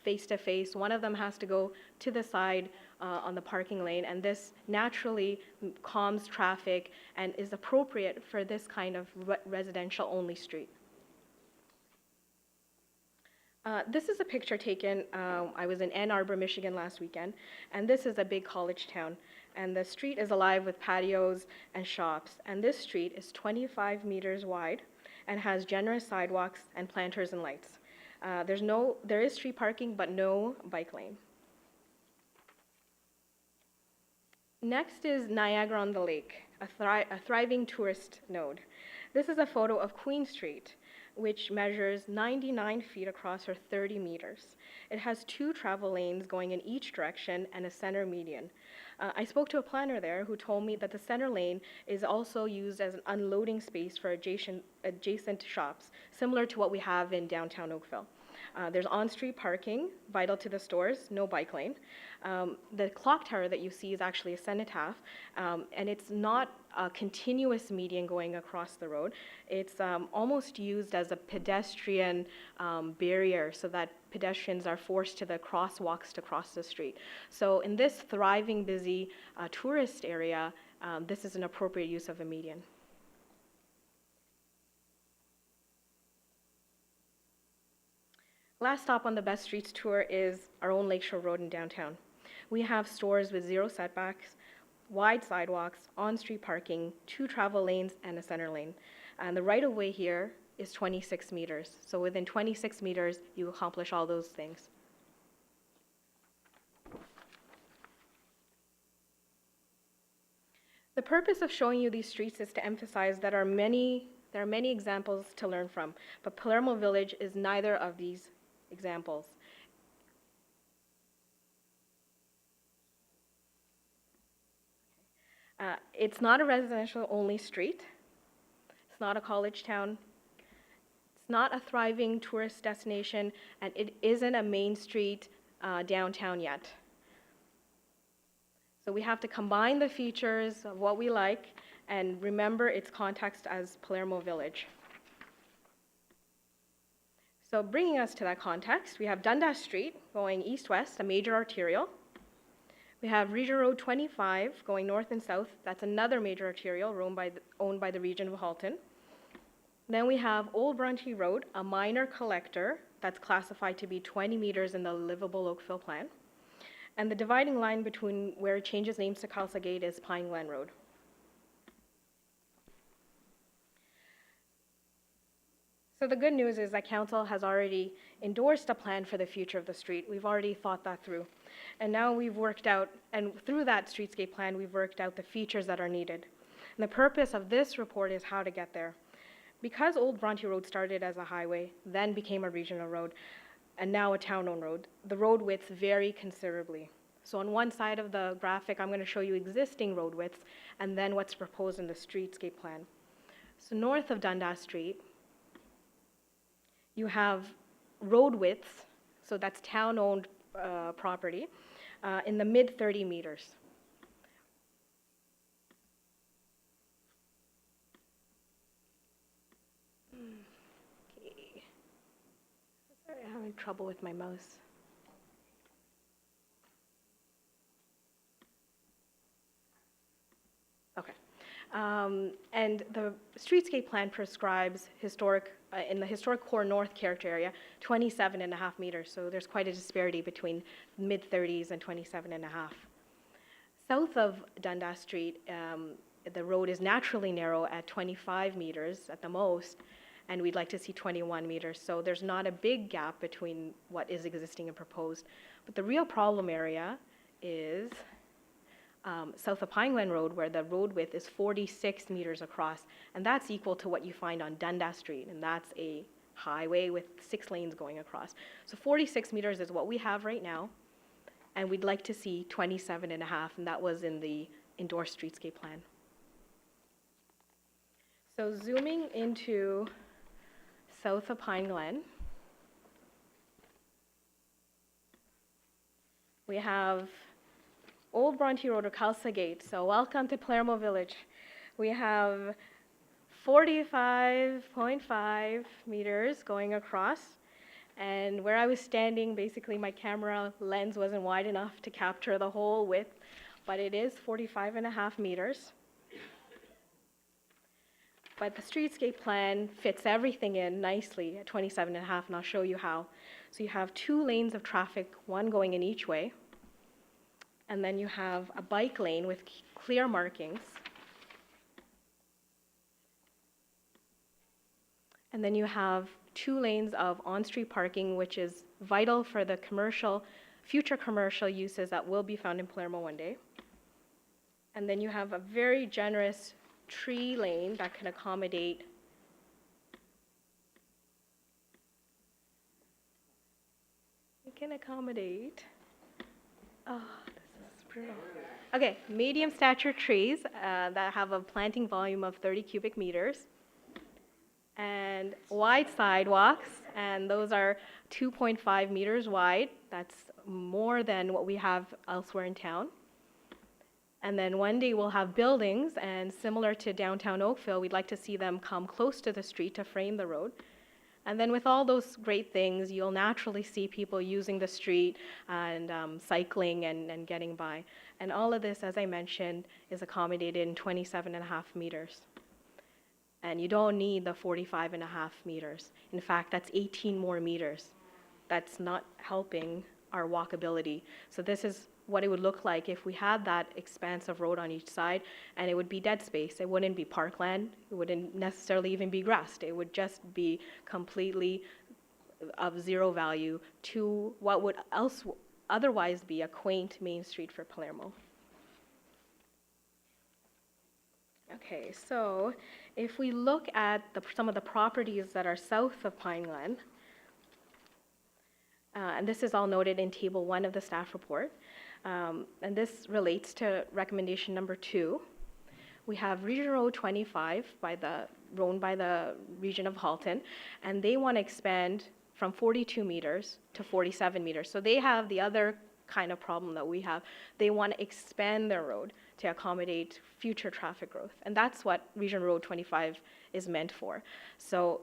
face to face, one of them has to go to the side on the parking lane, and this naturally calms traffic and is appropriate for this kind of residential-only street. This is a picture taken, I was in Ann Arbor, Michigan last weekend, and this is a big college town. And the street is alive with patios and shops. And this street is 25 meters wide and has generous sidewalks and planters and lights. There is street parking, but no bike lane. Next is Niagara-on-the-Lake, a thriving tourist node. This is a photo of Queen Street, which measures 99 feet across or 30 meters. It has 2 travel lanes going in each direction and a center median. I spoke to a planner there who told me that the center lane is also used as an unloading space for adjacent shops, similar to what we have in downtown Oakville. There's on-street parking, vital to the stores, no bike lane. The clock tower that you see is actually a cenotaph, and it's not a continuous median going across the road. It's almost used as a pedestrian barrier so that pedestrians are forced to the crosswalks to cross the street. So in this thriving, busy tourist area, this is an appropriate use of a median. Last stop on the Best Streets tour is our own Lakeshore Road in downtown. We have stores with 0 setbacks, wide sidewalks, on-street parking, 2 travel lanes, and a center lane. And the right-of-way here is 26 meters. So within 26 meters, you accomplish all those things. The purpose of showing you these streets is to emphasize that there are many examples to learn from, but Palermo Village is neither of these examples. It's not a residential-only street. It's not a college town. It's not a thriving tourist destination, and it isn't a main street downtown yet. So we have to combine the features of what we like and remember its context as Palermo Village. So bringing us to that context, we have Dundas Street going east-west, a major arterial. We have Regional Road 25 going north and south. That's another major arterial owned by the region of Halton. Then we have Old Bronte Road, a minor collector that's classified to be 20 meters in the livable Oakville plan. And the dividing line between where it changes names to Khalsa Gate is Pine Glen Road. So the good news is that Council has already endorsed a plan for the future of the street. We've already thought that through. And now we've worked out, and through that streetscape plan, we've worked out the features that are needed. And the purpose of this report is how to get there. Because Old Bronte Road started as a highway, then became a regional road, and now a town-owned road, the road widths vary considerably. So on one side of the graphic, I'm going to show you existing road widths and then what's proposed in the streetscape plan. So north of Dundas Street, you have road widths, so that's town-owned property, in the mid 30 meters. Okay. Sorry, I'm having trouble with my mouse. Okay. And the streetscape plan prescribes in the historic core north character area, 27.5 meters. So there's quite a disparity between mid-30s and 27.5. South of Dundas Street, the road is naturally narrow at 25 meters at the most, and we'd like to see 21 meters. So there's not a big gap between what is existing and proposed. But the real problem area is south of Pine Glen Road, where the road width is 46 meters across, and that's equal to what you find on Dundas Street, and that's a highway with 6 lanes going across. So 46 meters is what we have right now, and we'd like to see 27.5, and that was in the endorsed streetscape plan. So zooming into south of Pine Glen, we have Old Bronte Road or Khalsa Gate. So welcome to Palermo Village. We have 45.5 meters going across. And where I was standing, basically my camera lens wasn't wide enough to capture the whole width, but it is 45.5 meters. But the streetscape plan fits everything in nicely at 27.5, and I'll show you how. So you have 2 lanes of traffic, one going in each way. And then you have a bike lane with clear markings. And then you have 2 lanes of on-street parking, which is vital for the future commercial uses that will be found in Palermo one day. And then you have a very generous tree lane that can accommodate okay, medium stature trees that have a planting volume of 30 cubic meters, and wide sidewalks, and those are 2.5 meters wide. That's more than what we have elsewhere in town. And then one day we'll have buildings, and similar to downtown Oakville, we'd like to see them come close to the street to frame the road. And then with all those great things, you'll naturally see people using the street and cycling and getting by. And all of this, as I mentioned, is accommodated in 27.5 meters. And you don't need the 45.5 meters. In fact, that's 18 more meters. That's not helping our walkability. So this is what it would look like if we had that expanse of road on each side, and it would be dead space. It wouldn't be parkland. It wouldn't necessarily even be grassed. It would just be completely of zero value to what would otherwise be a quaint main street for Palermo. Okay, so if we look at some of the properties that are south of Pine Glen, and this is all noted in Table 1 of the staff report, and this relates to recommendation number 2. We have Region Road 25 owned by the region of Halton, and they want to expand from 42 meters to 47 meters. So they have the other kind of problem that we have. They want to expand their road to accommodate future traffic growth, and that's what Region Road 25 is meant for. So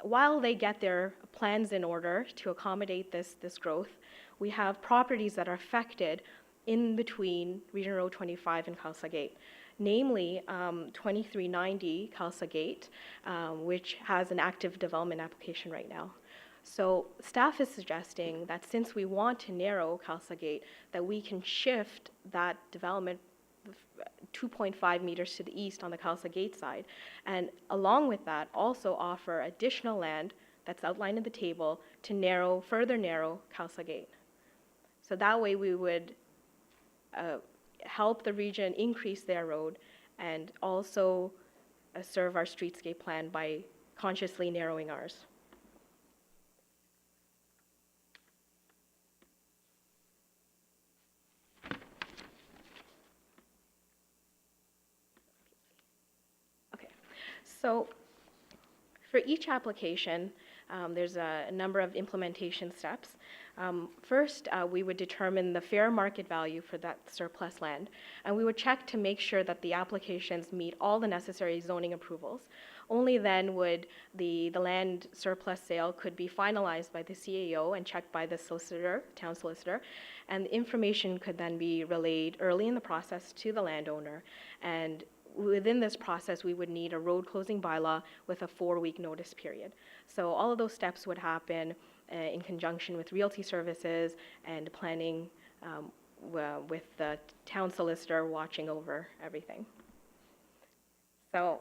while they get their plans in order to accommodate this growth, we have properties that are affected in between Region Road 25 and Khalsa Gate, namely 2390 Khalsa Gate, which has an active development application right now. So staff is suggesting that since we want to narrow Khalsa Gate, that we can shift that development 2.5 meters to the east on the Khalsa Gate side, and along with that, also offer additional land that's outlined in the table to further narrow Khalsa Gate. So that way we would help the region increase their road and also serve our streetscape plan by consciously narrowing ours. So for each application, there's a number of implementation steps. First, we would determine the fair market value for that surplus land, and we would check to make sure that the applications meet all the necessary zoning approvals. Only then would the land surplus sale could be finalized by the CAO and checked by the solicitor, town solicitor, and the information could then be relayed early in the process to the landowner. And within this process, we would need a road closing bylaw with a 4-week notice period. So all of those steps would happen in conjunction with realty services and planning with the town solicitor watching over everything. So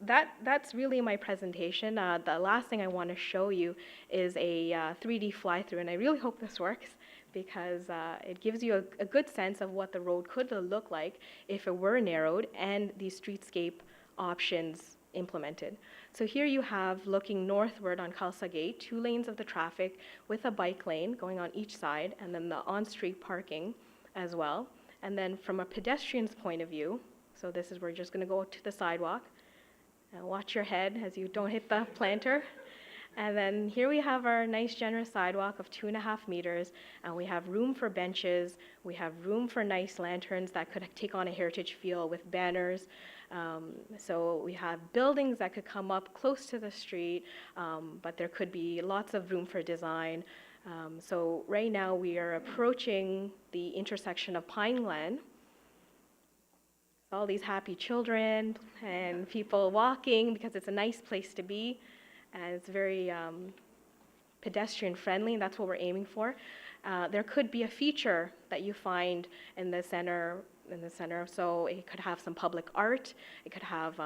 that's really my presentation. The last thing I want to show you is a 3D fly-through, and I really hope this works because it gives you a good sense of what the road could look like if it were narrowed and these streetscape options implemented. So here you have, looking northward on Khalsa Gate, 2 lanes of the traffic with a bike lane going on each side, and then the on-street parking as well. And then from a pedestrian's point of view, so this is, we're just going to go to the sidewalk. Watch your head as you don't hit the planter. And then here we have our nice generous sidewalk of 2.5 meters, and we have room for benches, we have room for nice lanterns that could take on a heritage feel with banners. So we have buildings that could come up close to the street, but there could be lots of room for design. So right now we are approaching the intersection of Pine Glen. All these happy children and people walking because it's a nice place to be, and it's very pedestrian friendly, and that's what we're aiming for. There could be a feature that you find in the center. So it could have some public art. It could have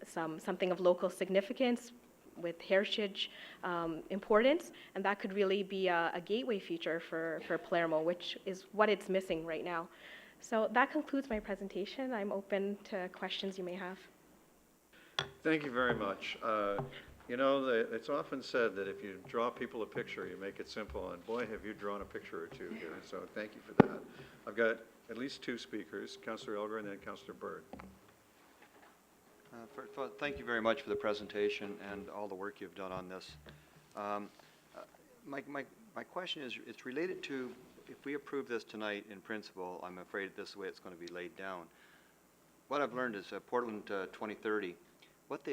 something of local significance with heritage importance, and that could really be a gateway feature for Palermo, which is what it's missing right now. So that concludes my presentation. I'm open to questions you may have. Thank you very much. You know, it's often said that if you draw people a picture, you make it simple, and boy, have you drawn a picture or two here, so thank you for that. I've got at least 2 speakers, Councillor Elgar and then Councillor Bird. Thank you very much for the presentation and all the work you've done on this. My question is, it's related to, if we approve this tonight in principle, I'm afraid this is the way it's going to be laid down. What I've learned is Portland 2030, what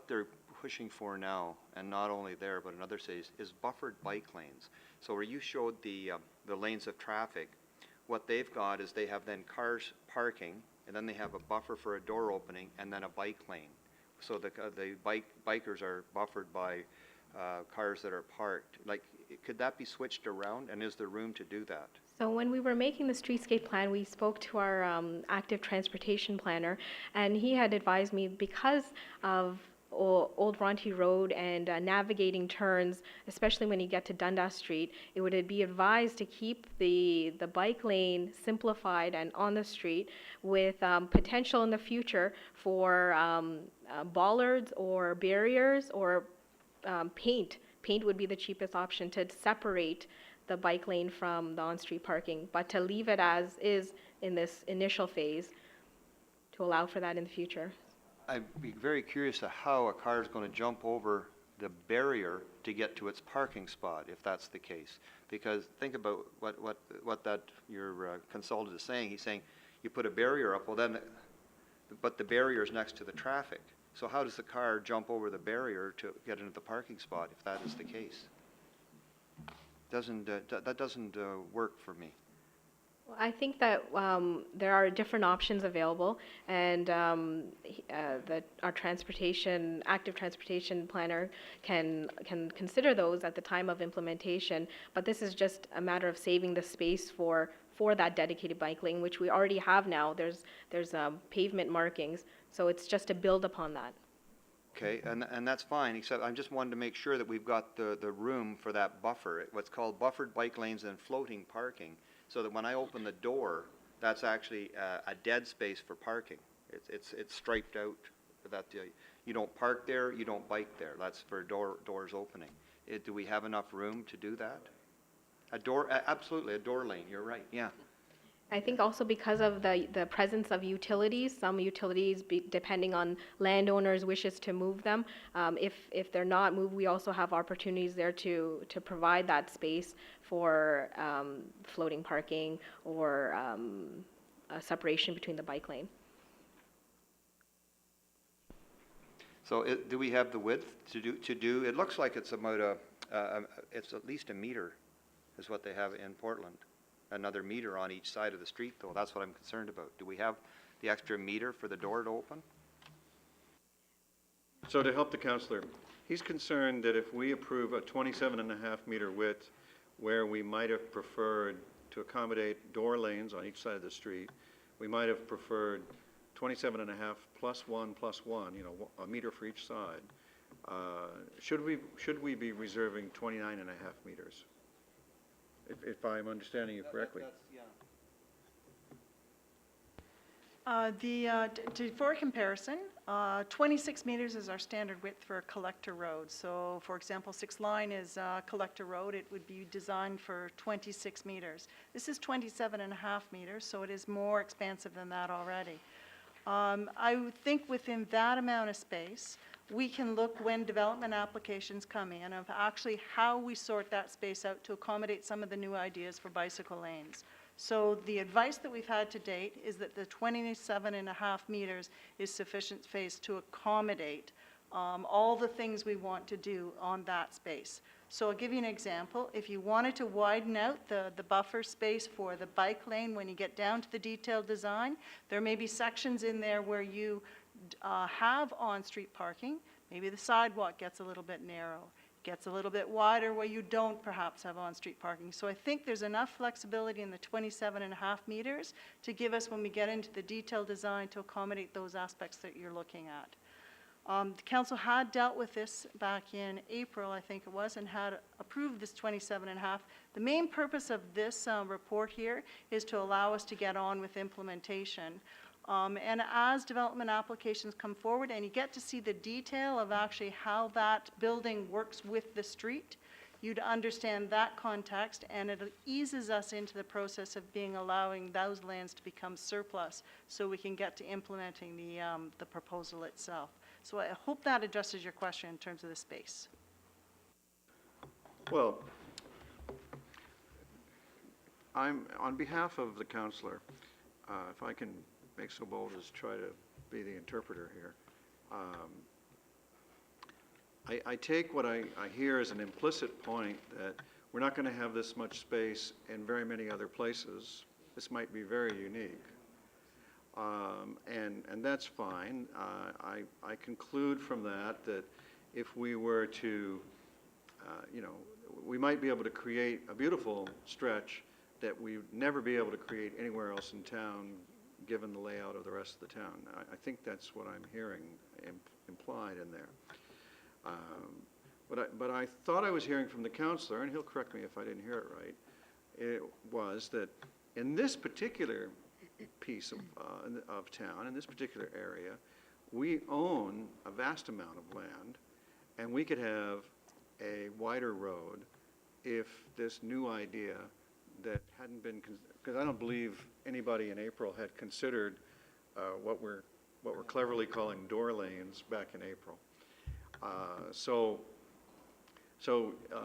they're pushing for now, and not only there but in other cities, is buffered bike lanes. So where you showed the lanes of traffic, what they've got is they have then cars parking, and then they have a buffer for a door opening, and then a bike lane. So the bikers are buffered by cars that are parked. Like, could that be switched around, and is there room to do that? So when we were making the streetscape plan, we spoke to our active transportation planner, and he had advised me, because of Old Bronte Road and navigating turns, especially when you get to Dundas Street, it would be advised to keep the bike lane simplified and on the street, with potential in the future for bollards or barriers or paint. Paint would be the cheapest option to separate the bike lane from the on-street parking, but to leave it as is in this initial phase to allow for that in the future. I'd be very curious to how a car is going to jump over the barrier to get to its parking spot, if that's the case. Because think about what that your consultant is saying. He's saying you put a barrier up, well then, but the barrier is next to the traffic. So how does the car jump over the barrier to get into the parking spot if that is the case? That doesn't work for me. Well, I think that there are different options available, and that our active transportation planner can consider those at the time of implementation. But this is just a matter of saving the space for that dedicated bike lane, which we already have now. There's pavement markings, so it's just to build upon that. Okay, and that's fine, except I just wanted to make sure that we've got the room for that buffer, what's called buffered bike lanes and floating parking, so that when I open the door, that's actually a dead space for parking. It's striped out, that you don't park there, you don't bike there. That's for doors opening. Do we have enough room to do that? A door, absolutely, a door lane, you're right, yeah. I think also because of the presence of utilities, some utilities, depending on landowners' wishes to move them, if they're not moved, we also have opportunities there to provide that space for floating parking or a separation between the bike lane. So do we have the width to do, it looks like it's about it's at least a meter is what they have in Portland. Another meter on each side of the street, though. That's what I'm concerned about. Do we have the extra meter for the door to open? So to help the counselor, he's concerned that if we approve a 27.5-meter width where we might have preferred to accommodate door lanes on each side of the street, we might have preferred 27.5 plus one, you know, a meter for each side. Should we be reserving 29.5 meters? If I'm understanding you correctly. For comparison, 26 meters is our standard width for a collector road. So, for example, 6 Line is a collector road. It would be designed for 26 meters. This is 27.5 meters, so it is more expansive than that already. I would think within that amount of space, we can look when development applications come in of actually how we sort that space out to accommodate some of the new ideas for bicycle lanes. So the advice that we've had to date is that the 27.5 meters is sufficient space to accommodate all the things we want to do on that space. So I'll give you an example. If you wanted to widen out the buffer space for the bike lane when you get down to the detailed design, there may be sections in there where you have on-street parking. Maybe the sidewalk gets a little bit narrow, gets a little bit wider where you don't perhaps have on-street parking. So I think there's enough flexibility in the 27.5 meters to give us, when we get into the detailed design, to accommodate those aspects that you're looking at. The council had dealt with this back in April, I think it was, and had approved this 27.5. The main purpose of this report here is to allow us to get on with implementation. And as development applications come forward and you get to see the detail of actually how that building works with the street, you'd understand that context, and it eases us into the process of allowing those lands to become surplus so we can get to implementing the proposal itself. So I hope that addresses your question in terms of the space. Well, I'm, on behalf of the counselor, if I can make so bold as try to be the interpreter here, I take what I hear as an implicit point that we're not going to have this much space in very many other places. This might be very unique. And that's fine. I conclude from that if we were to, you know, we might be able to create a beautiful stretch that we'd never be able to create anywhere else in town, given the layout of the rest of the town. I think that's what I'm hearing implied in there. But I thought I was hearing from the counselor, and he'll correct me if I didn't hear it right, it was that in this particular piece of town, in this particular area, we own a vast amount of land, and we could have a wider road if this new idea that hadn't been, because I don't believe anybody in April had considered what we're cleverly calling door lanes back in April. So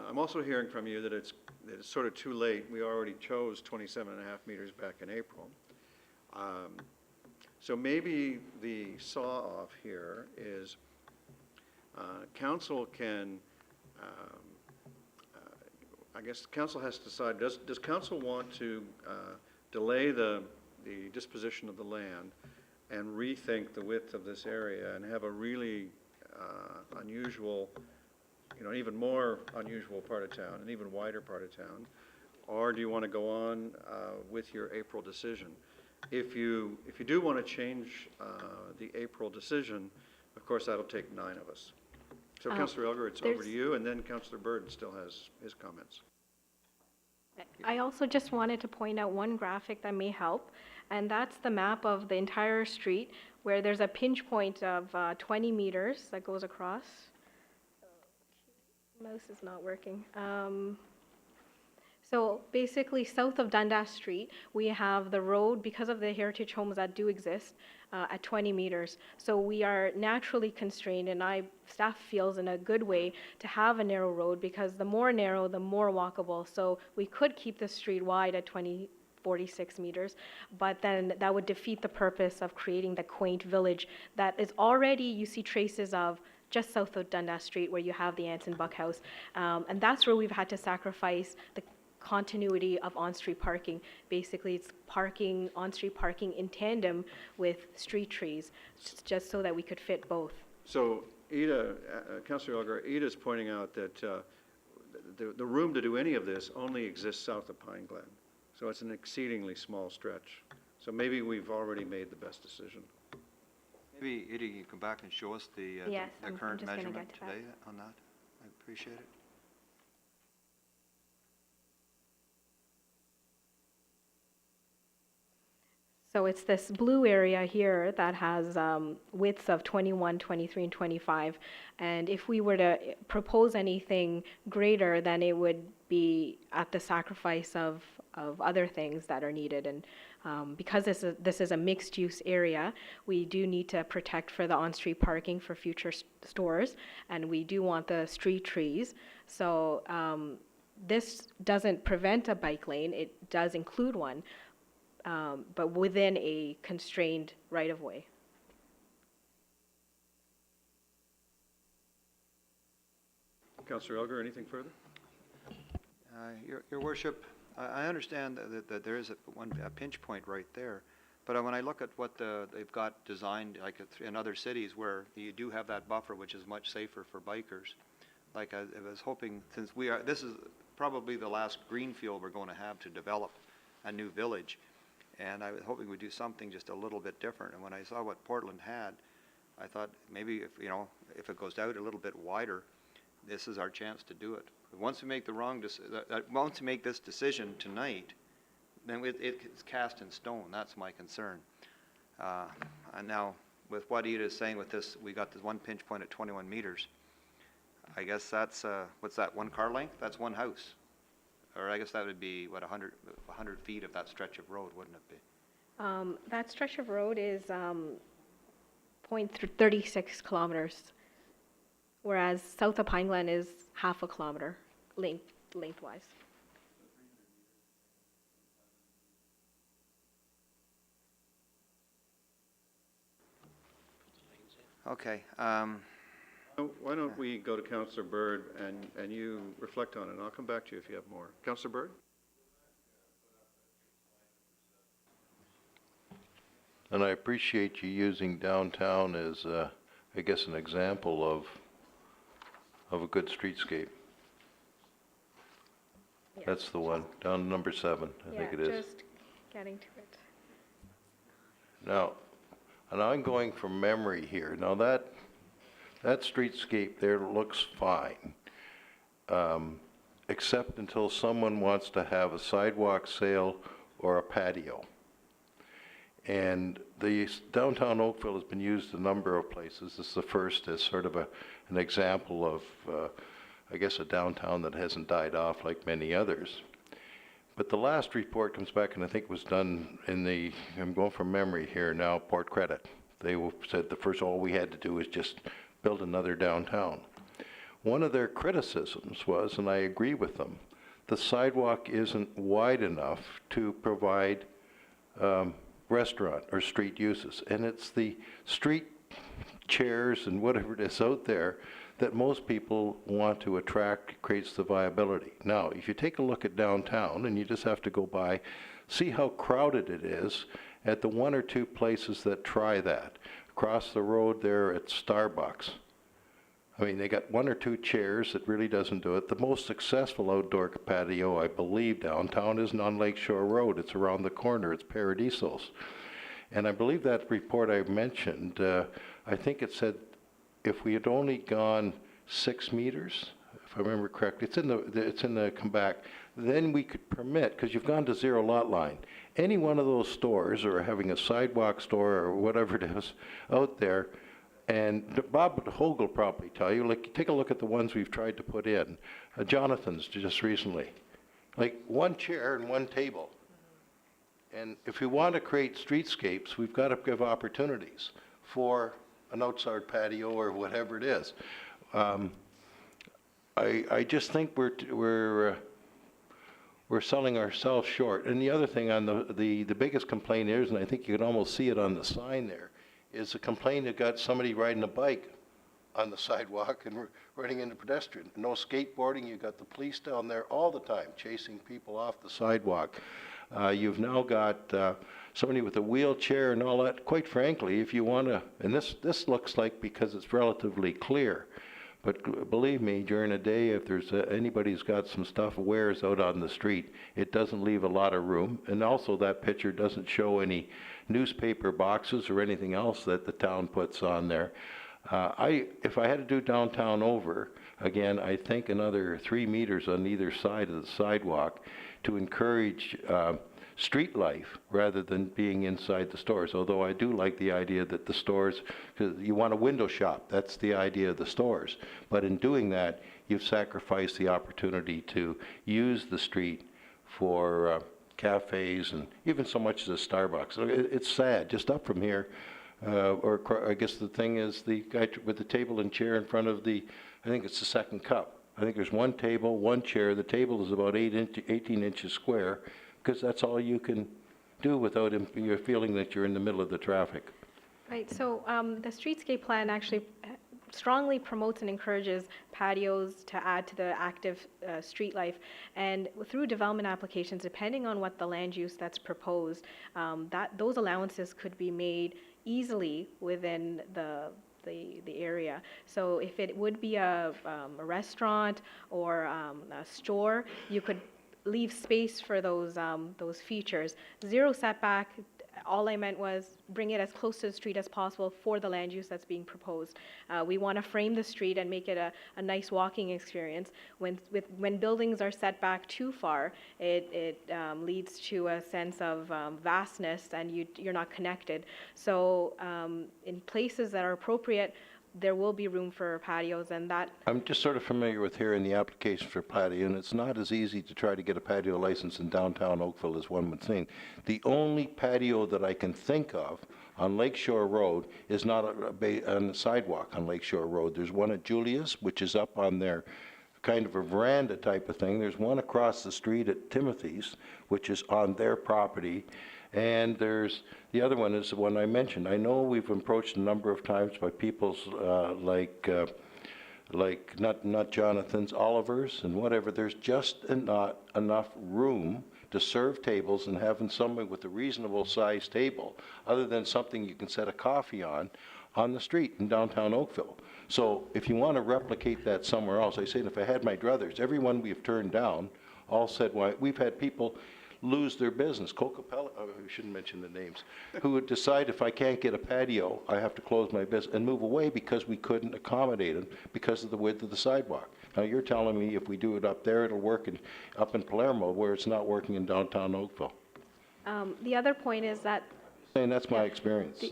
I'm also hearing from you that it's sort of too late. We already chose 27.5 meters back in April. So maybe the saw-off here is council can, I guess council has to decide, does council want to delay the disposition of the land and rethink the width of this area and have a really unusual, you know, an even more unusual part of town, an even wider part of town? Or do you want to go on with your April decision? If you do want to change the April decision, of course, that'll take 9 of us. So Councillor Elgar, it's over to you, and then Councillor Burden still has his comments. I also just wanted to point out one graphic that may help, and that's the map of the entire street where there's a pinch point of 20 meters that goes across. Mouse is not working. So basically, south of Dundas Street, we have the road, because of the heritage homes that do exist, at 20 meters. So we are naturally constrained, and staff feels in a good way to have a narrow road, because the more narrow, the more walkable. So we could keep the street wide at 46 meters, but then that would defeat the purpose of creating the quaint village that is already, you see traces of just south of Dundas Street, where you have the Anson Buck House. And that's where we've had to sacrifice the continuity of on-street parking. Basically, it's parking, on-street parking in tandem with street trees, just so that we could fit both. So Ida, Councillor Elgar, Ida's pointing out that the room to do any of this only exists south of Pine Glen. So it's an exceedingly small stretch. So maybe we've already made the best decision. Maybe, Ida, you can come back and show us the Yes, I'm current just gonna measurement get to that. today on that. I appreciate it. So it's this blue area here that has widths of 21, 23, and 25. And if we were to propose anything greater, then it would be at the sacrifice of other things that are needed. And because this is a mixed-use area, we do need to protect for the on-street parking for future stores, and we do want the street trees. So this doesn't prevent a bike lane. It does include one. But within a constrained right-of-way. Councillor Elgar, anything further? Your Worship, I understand that there is a pinch point right there, but when I look at what they've got designed, like in other cities where you do have that buffer, which is much safer for bikers, like I was hoping, since this is probably the last greenfield we're going to have to develop a new village. And I was hoping we'd do something just a little bit different. And when I saw what Portland had, I thought maybe if it goes out a little bit wider, this is our chance to do it. But once we make once we make this decision tonight, then it's cast in stone. That's my concern. And now, with what Ida is saying with this, we got this one pinch point at 21 meters. I guess that's what's that? One car length? That's one house. Or I guess that would be, what, 100 feet of that stretch of road, wouldn't it be? That stretch of road is 36 kilometers, whereas south of Pine Glen is half a kilometer lengthwise. Okay. Why don't we go to Councillor Bird and you reflect on it, and I'll come back to you if you have more. Councillor Bird? And I appreciate you using downtown as, I guess, an example of a good streetscape. Yeah. That's the one, down to number 7, I think it is. Just getting to it. Now, and I'm going from memory here. Now that streetscape there looks fine, except until someone wants to have a sidewalk sale or a patio. And the downtown Oakville has been used a number of places. This is the first as sort of an example of, I guess, a downtown that hasn't died off like many others. But the last report comes back, and I think it was done in I'm going from memory here now, Port Credit. They said all we had to do was just build another downtown. One of their criticisms was, and I agree with them, the sidewalk isn't wide enough to provide restaurant or street uses. And it's the street chairs and whatever it is out there that most people want to attract, creates the viability. Now, if you take a look at downtown, and you just have to go by, see how crowded it is at the 1 or 2 places that try that. Across the road there at Starbucks. I mean, they got 1 or 2 chairs that really doesn't do it. The most successful outdoor patio, I believe, downtown isn't on Lakeshore Road. It's around the corner. It's Paradiso's. And I believe that report I mentioned, I think it said if we had only gone 6 meters, if I remember correctly, it's in the come back, then we could permit, because you've gone to zero lot line, any one of those stores or having a sidewalk store or whatever it is out there. And Bob Hogue will probably tell you, like, take a look at the ones we've tried to put in. Jonathan's just recently. like one chair and one table. And if we want to create streetscapes, we've got to give opportunities for an outside patio or whatever it is. I just think we're selling ourselves short. And the other thing on the biggest complaint is, and I think you can almost see it on the sign there, is a complaint that got somebody riding a bike on the sidewalk and running into pedestrian. No skateboarding, you got the police down there all the time chasing people off the sidewalk. You've now got somebody with a wheelchair and all that. Quite frankly, if you want to, and this looks like, because it's relatively clear, but believe me, during a day, if there's anybody's got some stuff wears out on the street, it doesn't leave a lot of room. And also that picture doesn't show any newspaper boxes or anything else that the town puts on there. If I had to do downtown over, again, I think another 3 meters on either side of the sidewalk to encourage street life rather than being inside the stores. Although I do like the idea that the stores, because you want a window shop, that's the idea of the stores. But in doing that, you've sacrificed the opportunity to use the street for cafes and even so much as a Starbucks. It's sad, just up from here, or I guess the thing is the guy with the table and chair in front of the, I think it's the Second Cup. I think there's one table, one chair. The table is about 18 inches square, because that's all you can do without you're feeling that you're in the middle of the traffic. Right, so the streetscape plan actually strongly promotes and encourages patios to add to the active street life. And through development applications, depending on what the land use that's proposed, those allowances could be made easily within the area. So if it would be a restaurant or a store, you could leave space for those features. Zero setback, all I meant was bring it as close to the street as possible for the land use that's being proposed. We want to frame the street and make it a nice walking experience. When buildings are set back too far, it leads to a sense of vastness, and you're not connected. So in places that are appropriate, there will be room for patios, and that... I'm just sort of familiar with hearing the application for patio, and it's not as easy to try to get a patio license in downtown Oakville as one would think. The only patio that I can think of on Lakeshore Road is not on the sidewalk on Lakeshore Road. There's one at Julia's, which is up on their kind of a veranda type of thing. There's one across the street at Timothy's, which is on their property. And there's, the other one is the one I mentioned. I know we've approached a number of times by people's like not Jonathan's, Oliver's and whatever. There's just not enough room to serve tables and having someone with a reasonable sized table, other than something you can set a coffee on the street in downtown Oakville. So if you want to replicate that somewhere else, I say, if I had my druthers, everyone we've turned down all said, why, we've had people lose their business. Coca-Cola, I shouldn't mention the names, who would decide, if I can't get a patio, I have to close my business and move away because we couldn't accommodate them because of the width of the sidewalk. Now you're telling me if we do it up there, it'll work up in Palermo, where it's not working in downtown Oakville. The other point is that... And that's my experience.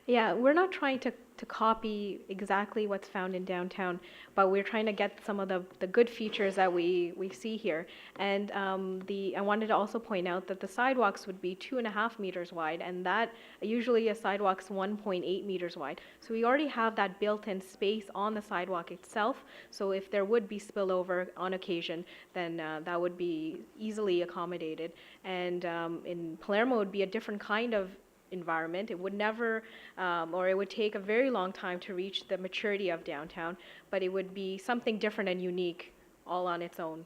Yeah, we're not trying to copy exactly what's found in downtown, but we're trying to get some of the good features that we see here. And I wanted to also point out that the sidewalks would be 2.5 meters wide, and that usually a sidewalk's 1.8 meters wide. So we already have that built-in space on the sidewalk itself. So if there would be spillover on occasion, then that would be easily accommodated. And in Palermo, it would be a different kind of environment. It would never, or it would take a very long time to reach the maturity of downtown, but it would be something different and unique all on its own.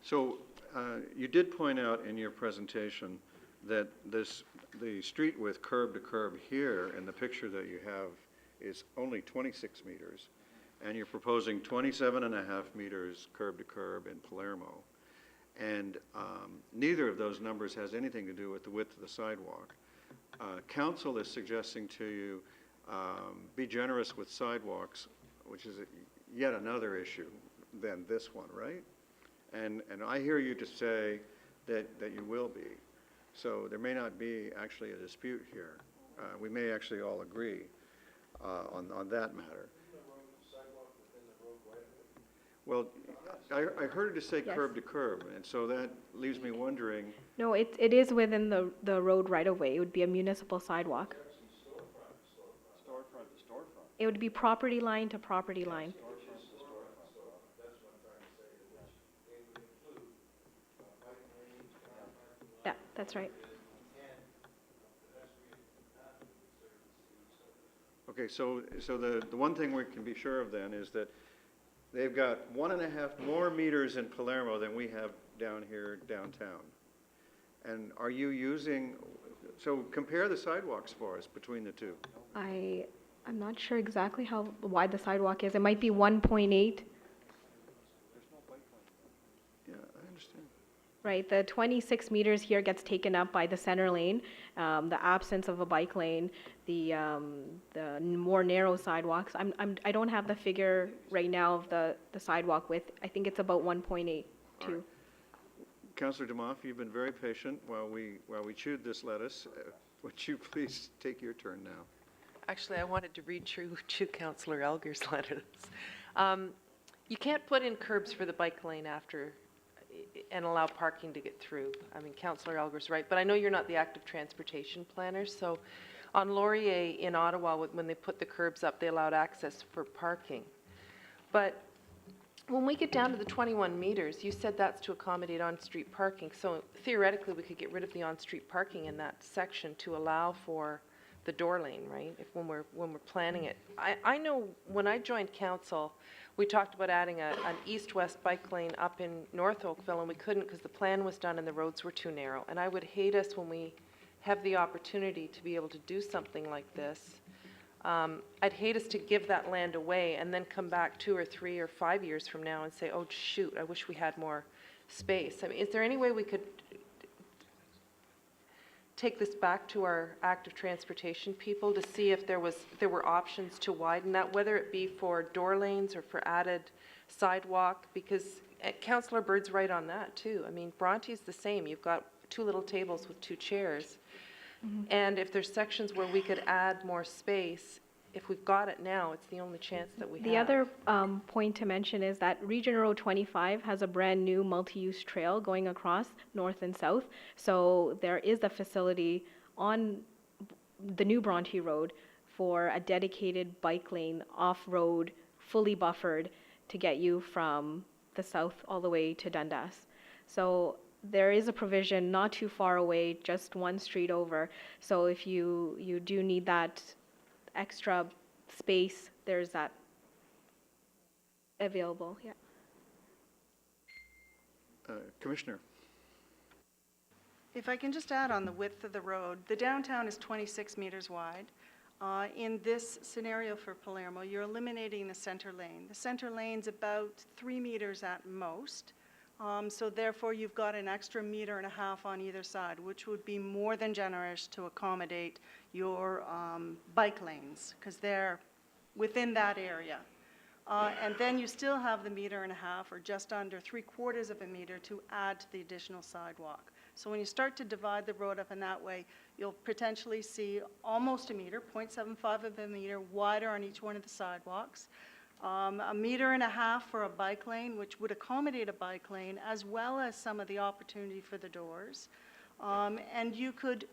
So you did point out in your presentation that the street width curb to curb here in the picture that you have is only 26 meters, and you're proposing 27.5 meters curb to curb in Palermo. And neither of those numbers has anything to do with the width of the sidewalk. Council is suggesting to you be generous with sidewalks, which is yet another issue than this one, right? And I hear you to say that you will be. So there may not be actually a dispute here. We may actually all agree on that matter. Well, I heard it to say Yes. curb to curb, and so that leaves me wondering, No, it is within the road right of way. It would be a municipal sidewalk. Storefront to storefront. It would be property line to property line. Yeah, that's right. okay, so the one thing we can be sure of then is that they've got 1.5 more meters in Palermo than we have down here downtown. And are you using, so compare the sidewalks for us between the two. I'm not sure exactly how wide the sidewalk is. It might be 1.8. Yeah, I understand. Right, the 26 meters here gets taken up by the center lane, the absence of a bike lane, the more narrow sidewalks. I don't have the figure right now of the sidewalk width. I think it's about 1.82. All right. Councillor Demoff, you've been very patient while we chewed this lettuce. Would you please take your turn now? Actually, I wanted to read through to Councillor Elger's letters. You can't put in curbs for the bike lane after and allow parking to get through. I mean, Councillor Elger's right, but I know you're not the active transportation planner, so on Laurier in Ottawa, when they put the curbs up, they allowed access for parking. But when we get down to the 21 meters, you said that's to accommodate on-street parking, so theoretically, we could get rid of the on-street parking in that section to allow for the door lane, right, when we're planning it. I know when I joined council, we talked about adding an east-west bike lane up in North Oakville, and we couldn't because the plan was done and the roads were too narrow. And I would hate us when we have the opportunity to be able to do something like this. I'd hate us to give that land away and then come back 2 or 3 or 5 years from now and say, oh, shoot, I wish we had more space. I mean, is there any way we could take this back to our active transportation people to see if there were options to widen that, whether it be for door lanes or for added sidewalk, because Councillor Bird's right on that too. I mean, Bronte's the same. You've got 2 little tables with 2 chairs. And if there's sections where we could add more space, if we've got it now, it's the only chance that we have. The other point to mention is that Region Road 25 has a brand new multi-use trail going across north and south. So there is a facility on the new Bronte Road for a dedicated bike lane off-road, fully buffered to get you from the south all the way to Dundas. So there is a provision not too far away, just 1 street over. So if you do need that extra space, there's that available, yeah. Commissioner. If I can just add on the width of the road, the downtown is 26 meters wide. In this scenario for Palermo, you're eliminating the center lane. The center lane's about 3 meters at most. So therefore, you've got an extra 1.5 meters on either side, which would be more than generous to accommodate your bike lanes, because they're within that area. And then you still have the 1.5 meters or just under 3/4 of a meter to add to the additional sidewalk. So when you start to divide the road up in that way, you'll potentially see almost a meter, 0.75 of a meter wider on each one of the sidewalks. 1.5 meters for a bike lane, which would accommodate a bike lane, as well as some of the opportunity for the doors. And you could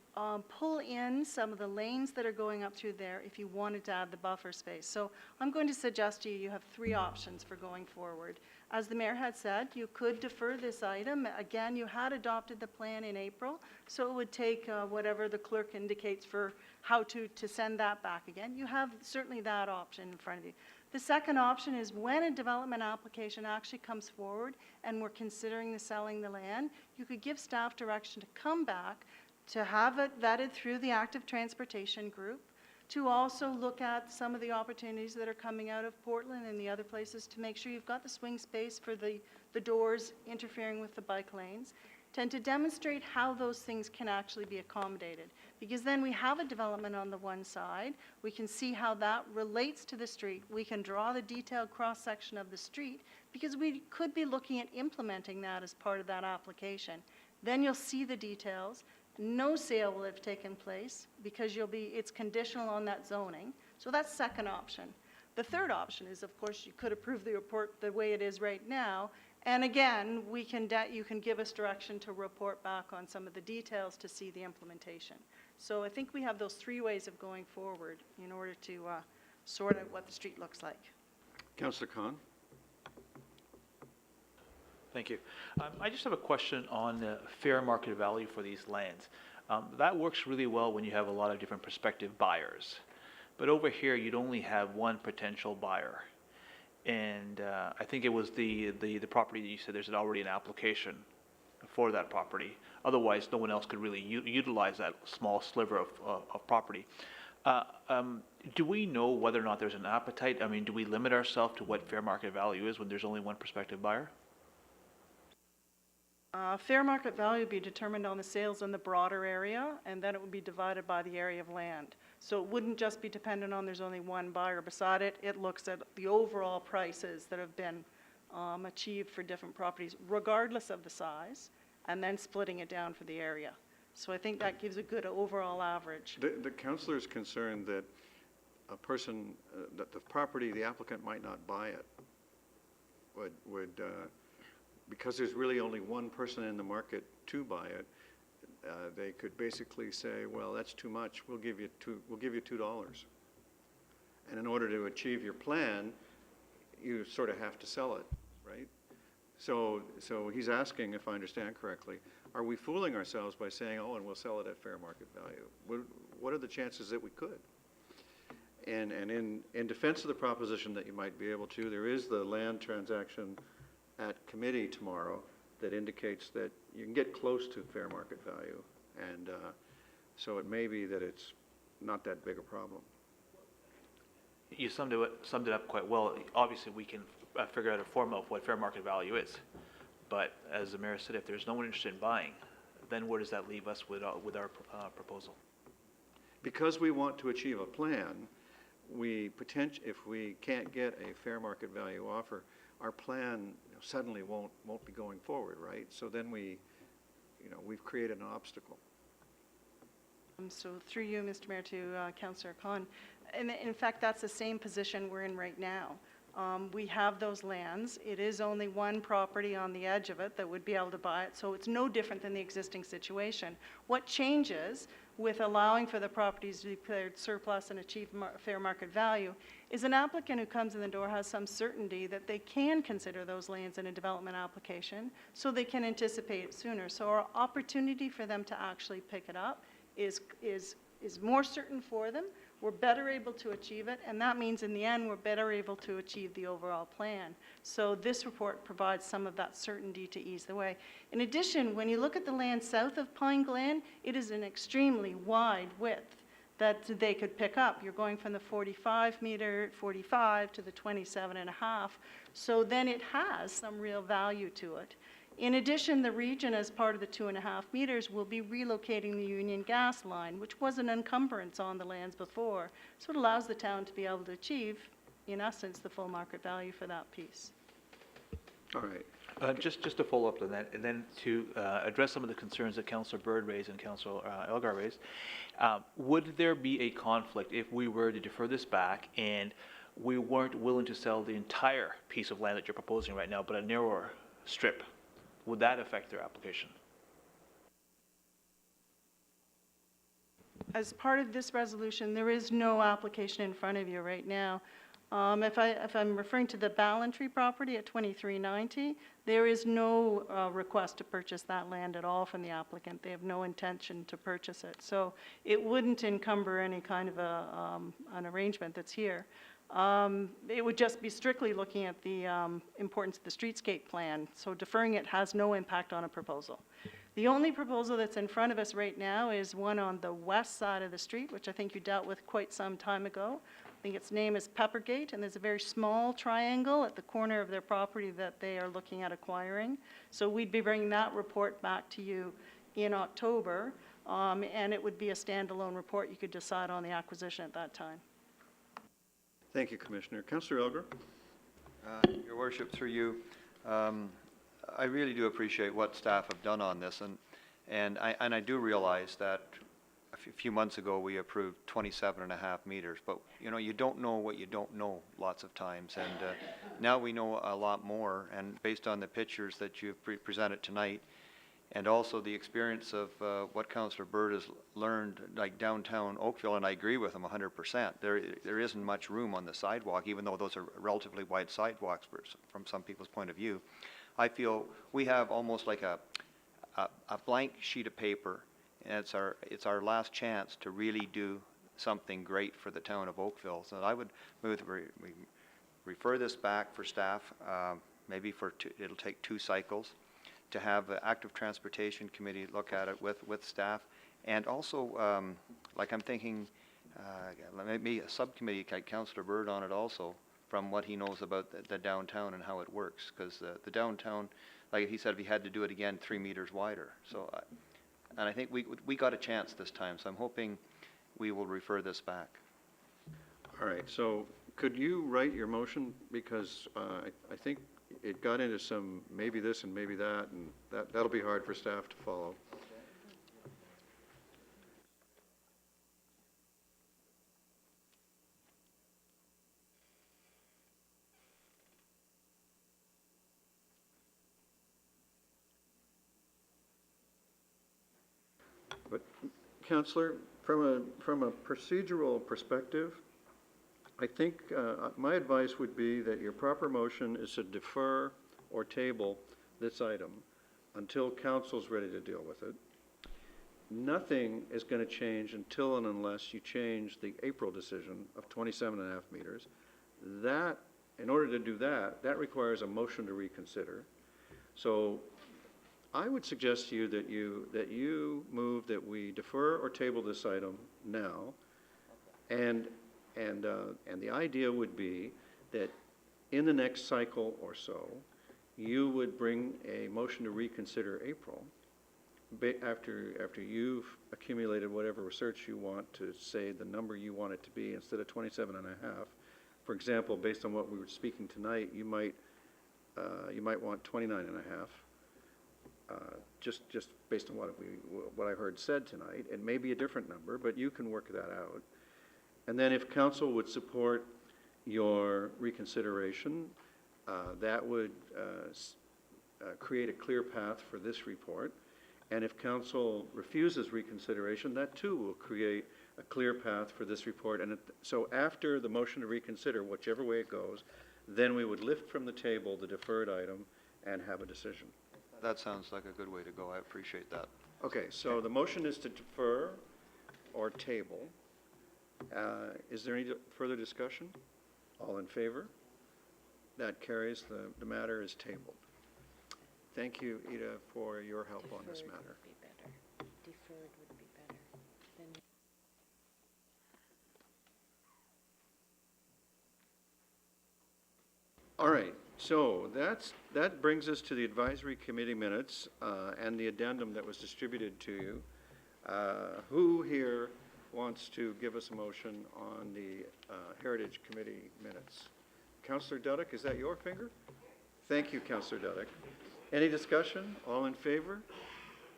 pull in some of the lanes that are going up through there if you wanted to add the buffer space. So I'm going to suggest to you, you have 3 options for going forward. As the mayor had said, you could defer this item. Again, you had adopted the plan in April, so it would take whatever the clerk indicates for how to send that back again. You have certainly that option in front of you. The second option is when a development application actually comes forward and we're considering selling the land, you could give staff direction to come back, to have it vetted through the active transportation group, to also look at some of the opportunities that are coming out of Portland and the other places to make sure you've got the swing space for the doors interfering with the bike lanes, and to demonstrate how those things can actually be accommodated. Because then we have a development on the one side, we can see how that relates to the street, we can draw the detailed cross-section of the street, because we could be looking at implementing that as part of that application. Then you'll see the details. No sale will have taken place because it's conditional on that zoning. So that's second option. The third option is, of course, you could approve the report the way it is right now. And again, you can give us direction to report back on some of the details to see the implementation. So I think we have those three ways of going forward in order to sort out what the street looks like. Councillor Khan? Thank you. I just have a question on the fair market value for these lands. That works really well when you have a lot of different prospective buyers. But over here, you'd only have one potential buyer. And I think it was the property that you said there's already an application for that property. Otherwise, no one else could really utilize that small sliver of property. Do we know whether or not there's an appetite? I mean, do we limit ourselves to what fair market value is when there's only one prospective buyer? Fair market value would be determined on the sales in the broader area, and then it would be divided by the area of land. So it wouldn't just be dependent on there's only one buyer beside it. It looks at the overall prices that have been achieved for different properties, regardless of the size, and then splitting it down for the area. So I think that gives a good overall average. The councillor is concerned that a person, that the property, the applicant might not buy it, because there's really only one person in the market to buy it, they could basically say, well, that's too much, we'll give you $2. And in order to achieve your plan, you sort of have to sell it, right? So he's asking, if I understand correctly, are we fooling ourselves by saying, oh, and we'll sell it at fair market value? What are the chances that we could? And in defense of the proposition that you might be able to, there is the land transaction at committee tomorrow that indicates that you can get close to fair market value. And so it may be that it's not that big a problem. You summed it up quite well. Obviously, we can figure out a formula of what fair market value is. But as the mayor said, if there's no one interested in buying, then where does that leave us with our proposal? Because we want to achieve a plan, if we can't get a fair market value offer, our plan suddenly won't be going forward, right? So then we've created an obstacle. So through you, Mr. Mayor, to Councillor Khan. And in fact, that's the same position we're in right now. We have those lands. It is only one property on the edge of it that would be able to buy it, so it's no different than the existing situation. What changes with allowing for the properties to be declared surplus and achieve fair market value is an applicant who comes in the door has some certainty that they can consider those lands in a development application, so they can anticipate it sooner. So our opportunity for them to actually pick it up is more certain for them. We're better able to achieve it, and that means in the end we're better able to achieve the overall plan. So this report provides some of that certainty to ease the way. In addition, when you look at the land south of Pine Glen, it is an extremely wide width that they could pick up. You're going from the 45 to the 27.5, so then it has some real value to it. In addition, the region, as part of the 2.5 meters, will be relocating the Union gas line, which was an encumbrance on the lands before. So it allows the town to be able to achieve, in essence, the full market value for that piece. All right. Just to follow up on that, and then to address some of the concerns that Councillor Bird raised and Councillor Elgar raised, would there be a conflict if we were to defer this back and we weren't willing to sell the entire piece of land that you're proposing right now, but a narrower strip? Would that affect their application? As part of this resolution, there is no application in front of you right now. If I'm referring to the Ballantree property at 2390, there is no request to purchase that land at all from the applicant. They have no intention to purchase it. So it wouldn't encumber any kind of an arrangement that's here. It would just be strictly looking at the importance of the streetscape plan, so deferring it has no impact on a proposal. The only proposal that's in front of us right now is one on the west side of the street, which I think you dealt with quite some time ago. I think its name is Peppergate, and there's a very small triangle at the corner of their property that they are looking at acquiring. So we'd be bringing that report back to you in October, and it would be a standalone report. You could decide on the acquisition at that time. Thank you, Commissioner. Councillor Elgar? Your Worship, through you, I really do appreciate what staff have done on this, and I do realize that a few months ago, we approved 27.5 meters, but, you know, you don't know what you don't know lots of times, and now we know a lot more, and based on the pictures that you've presented tonight, and also the experience of what Councillor Bird has learned, like downtown Oakville, and I agree with him 100%. There isn't much room on the sidewalk, even though those are relatively wide sidewalks from some people's point of view. I feel we have almost like a blank sheet of paper, and it's our last chance to really do something great for the town of Oakville. So I would move that we refer this back for staff, maybe it'll take 2 cycles, to have the Active Transportation Committee look at it with staff, and also, like I'm thinking, maybe a subcommittee, like Councillor Bird on it also, from what he knows about the downtown and how it works, because the downtown, like he said, if he had to do it again, 3 meters wider. So, and I think we got a chance this time, so I'm hoping we will refer this back. All right, so could you write your motion, because I think it got into some maybe this and maybe that, and that'll be hard for staff to follow. But, Councillor, from a procedural perspective, I think my advice would be that your proper motion is to defer or table this item until council's ready to deal with it. Nothing is going to change until and unless you change the April decision of 27.5 meters. That, in order to do that, that requires a motion to reconsider. So I would suggest to you that you move that we defer or table this item now, and the idea would be that in the next cycle or so, you would bring a motion to reconsider April after you've accumulated whatever research you want to say the number you want it to be instead of 27.5. For example, based on what we were speaking tonight, you might want 29.5. Just based on what I heard said tonight. It may be a different number, but you can work that out. And then if council would support your reconsideration, that would create a clear path for this report. And if council refuses reconsideration, that too will create a clear path for this report. And so after the motion to reconsider, whichever way it goes, then we would lift from the table the deferred item and have a decision. That sounds like a good way to go. I appreciate that. Okay, so the motion is to defer or table. Is there any further discussion? All in favor? That carries. The matter is tabled. Thank you, Ida, for your help on this matter. Deferred would be better. All right, so that brings us to the advisory committee minutes and the addendum that was distributed to you. Who here wants to give us a motion on the Heritage Committee minutes? Councillor Duddick, is that your finger? Thank you, Councillor Duddick. Any discussion? All in favor?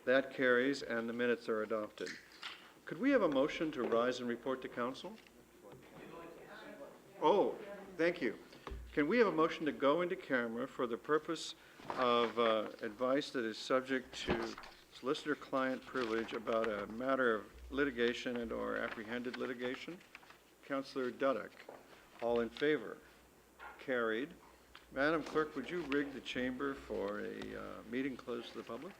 That carries, and the minutes are adopted. Could we have a motion to rise and report to council? Oh, thank you. Can we have a motion to go into camera for the purpose of advice that is subject to solicitor-client privilege about a matter of litigation and or apprehended litigation? Councillor Duddick, all in favor? Carried. Madam Clerk, would you rig the chamber for a meeting closed to the public?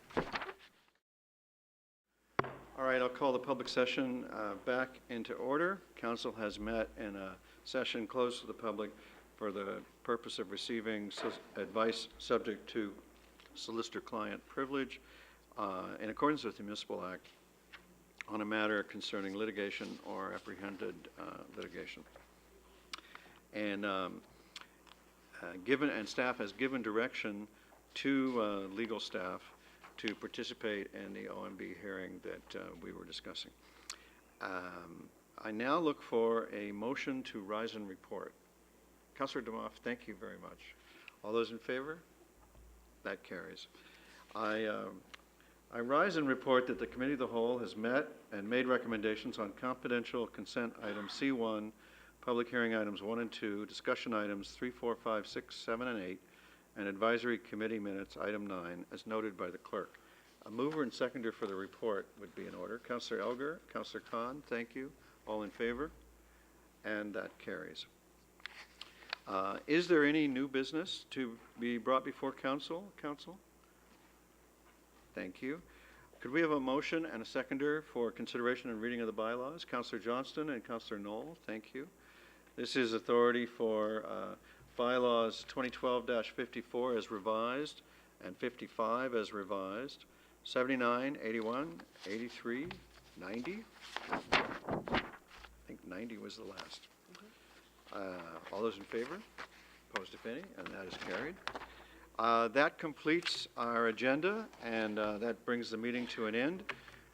All right, I'll call the public session back into order. Council has met in a session closed to the public for the purpose of receiving advice subject to solicitor-client privilege in accordance with the Municipal Act on a matter concerning litigation or apprehended litigation. And staff has given direction to legal staff to participate in the OMB hearing that we were discussing. I now look for a motion to rise and report. Councillor Demoff, thank you very much. All those in favor? That carries. I I rise and report that the Committee of the Whole has met and made recommendations on confidential consent item C1, public hearing items 1 and 2, discussion items 3, 4, 5, 6, 7, and 8, and advisory committee minutes, item 9, as noted by the clerk. A mover and seconder for the report would be in order. Councillor Elgar, Councillor Khan, thank you. All in favor? And that carries. Is there any new business to be brought before council? Council? Thank you. Could we have a motion and a seconder for consideration and reading of the bylaws? Councillor Johnston and Councillor Knoll, thank you. This is authority for bylaws 2012-54 as revised and 55 as revised, 79, 81, 83, 90. I think 90 was the last. All those in favor? Opposed, if any? And that is carried. That completes our agenda, and that brings the meeting to an end.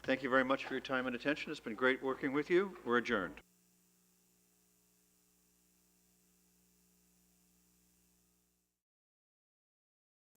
Thank you very much for your time and attention. It's been great working with you. We're adjourned.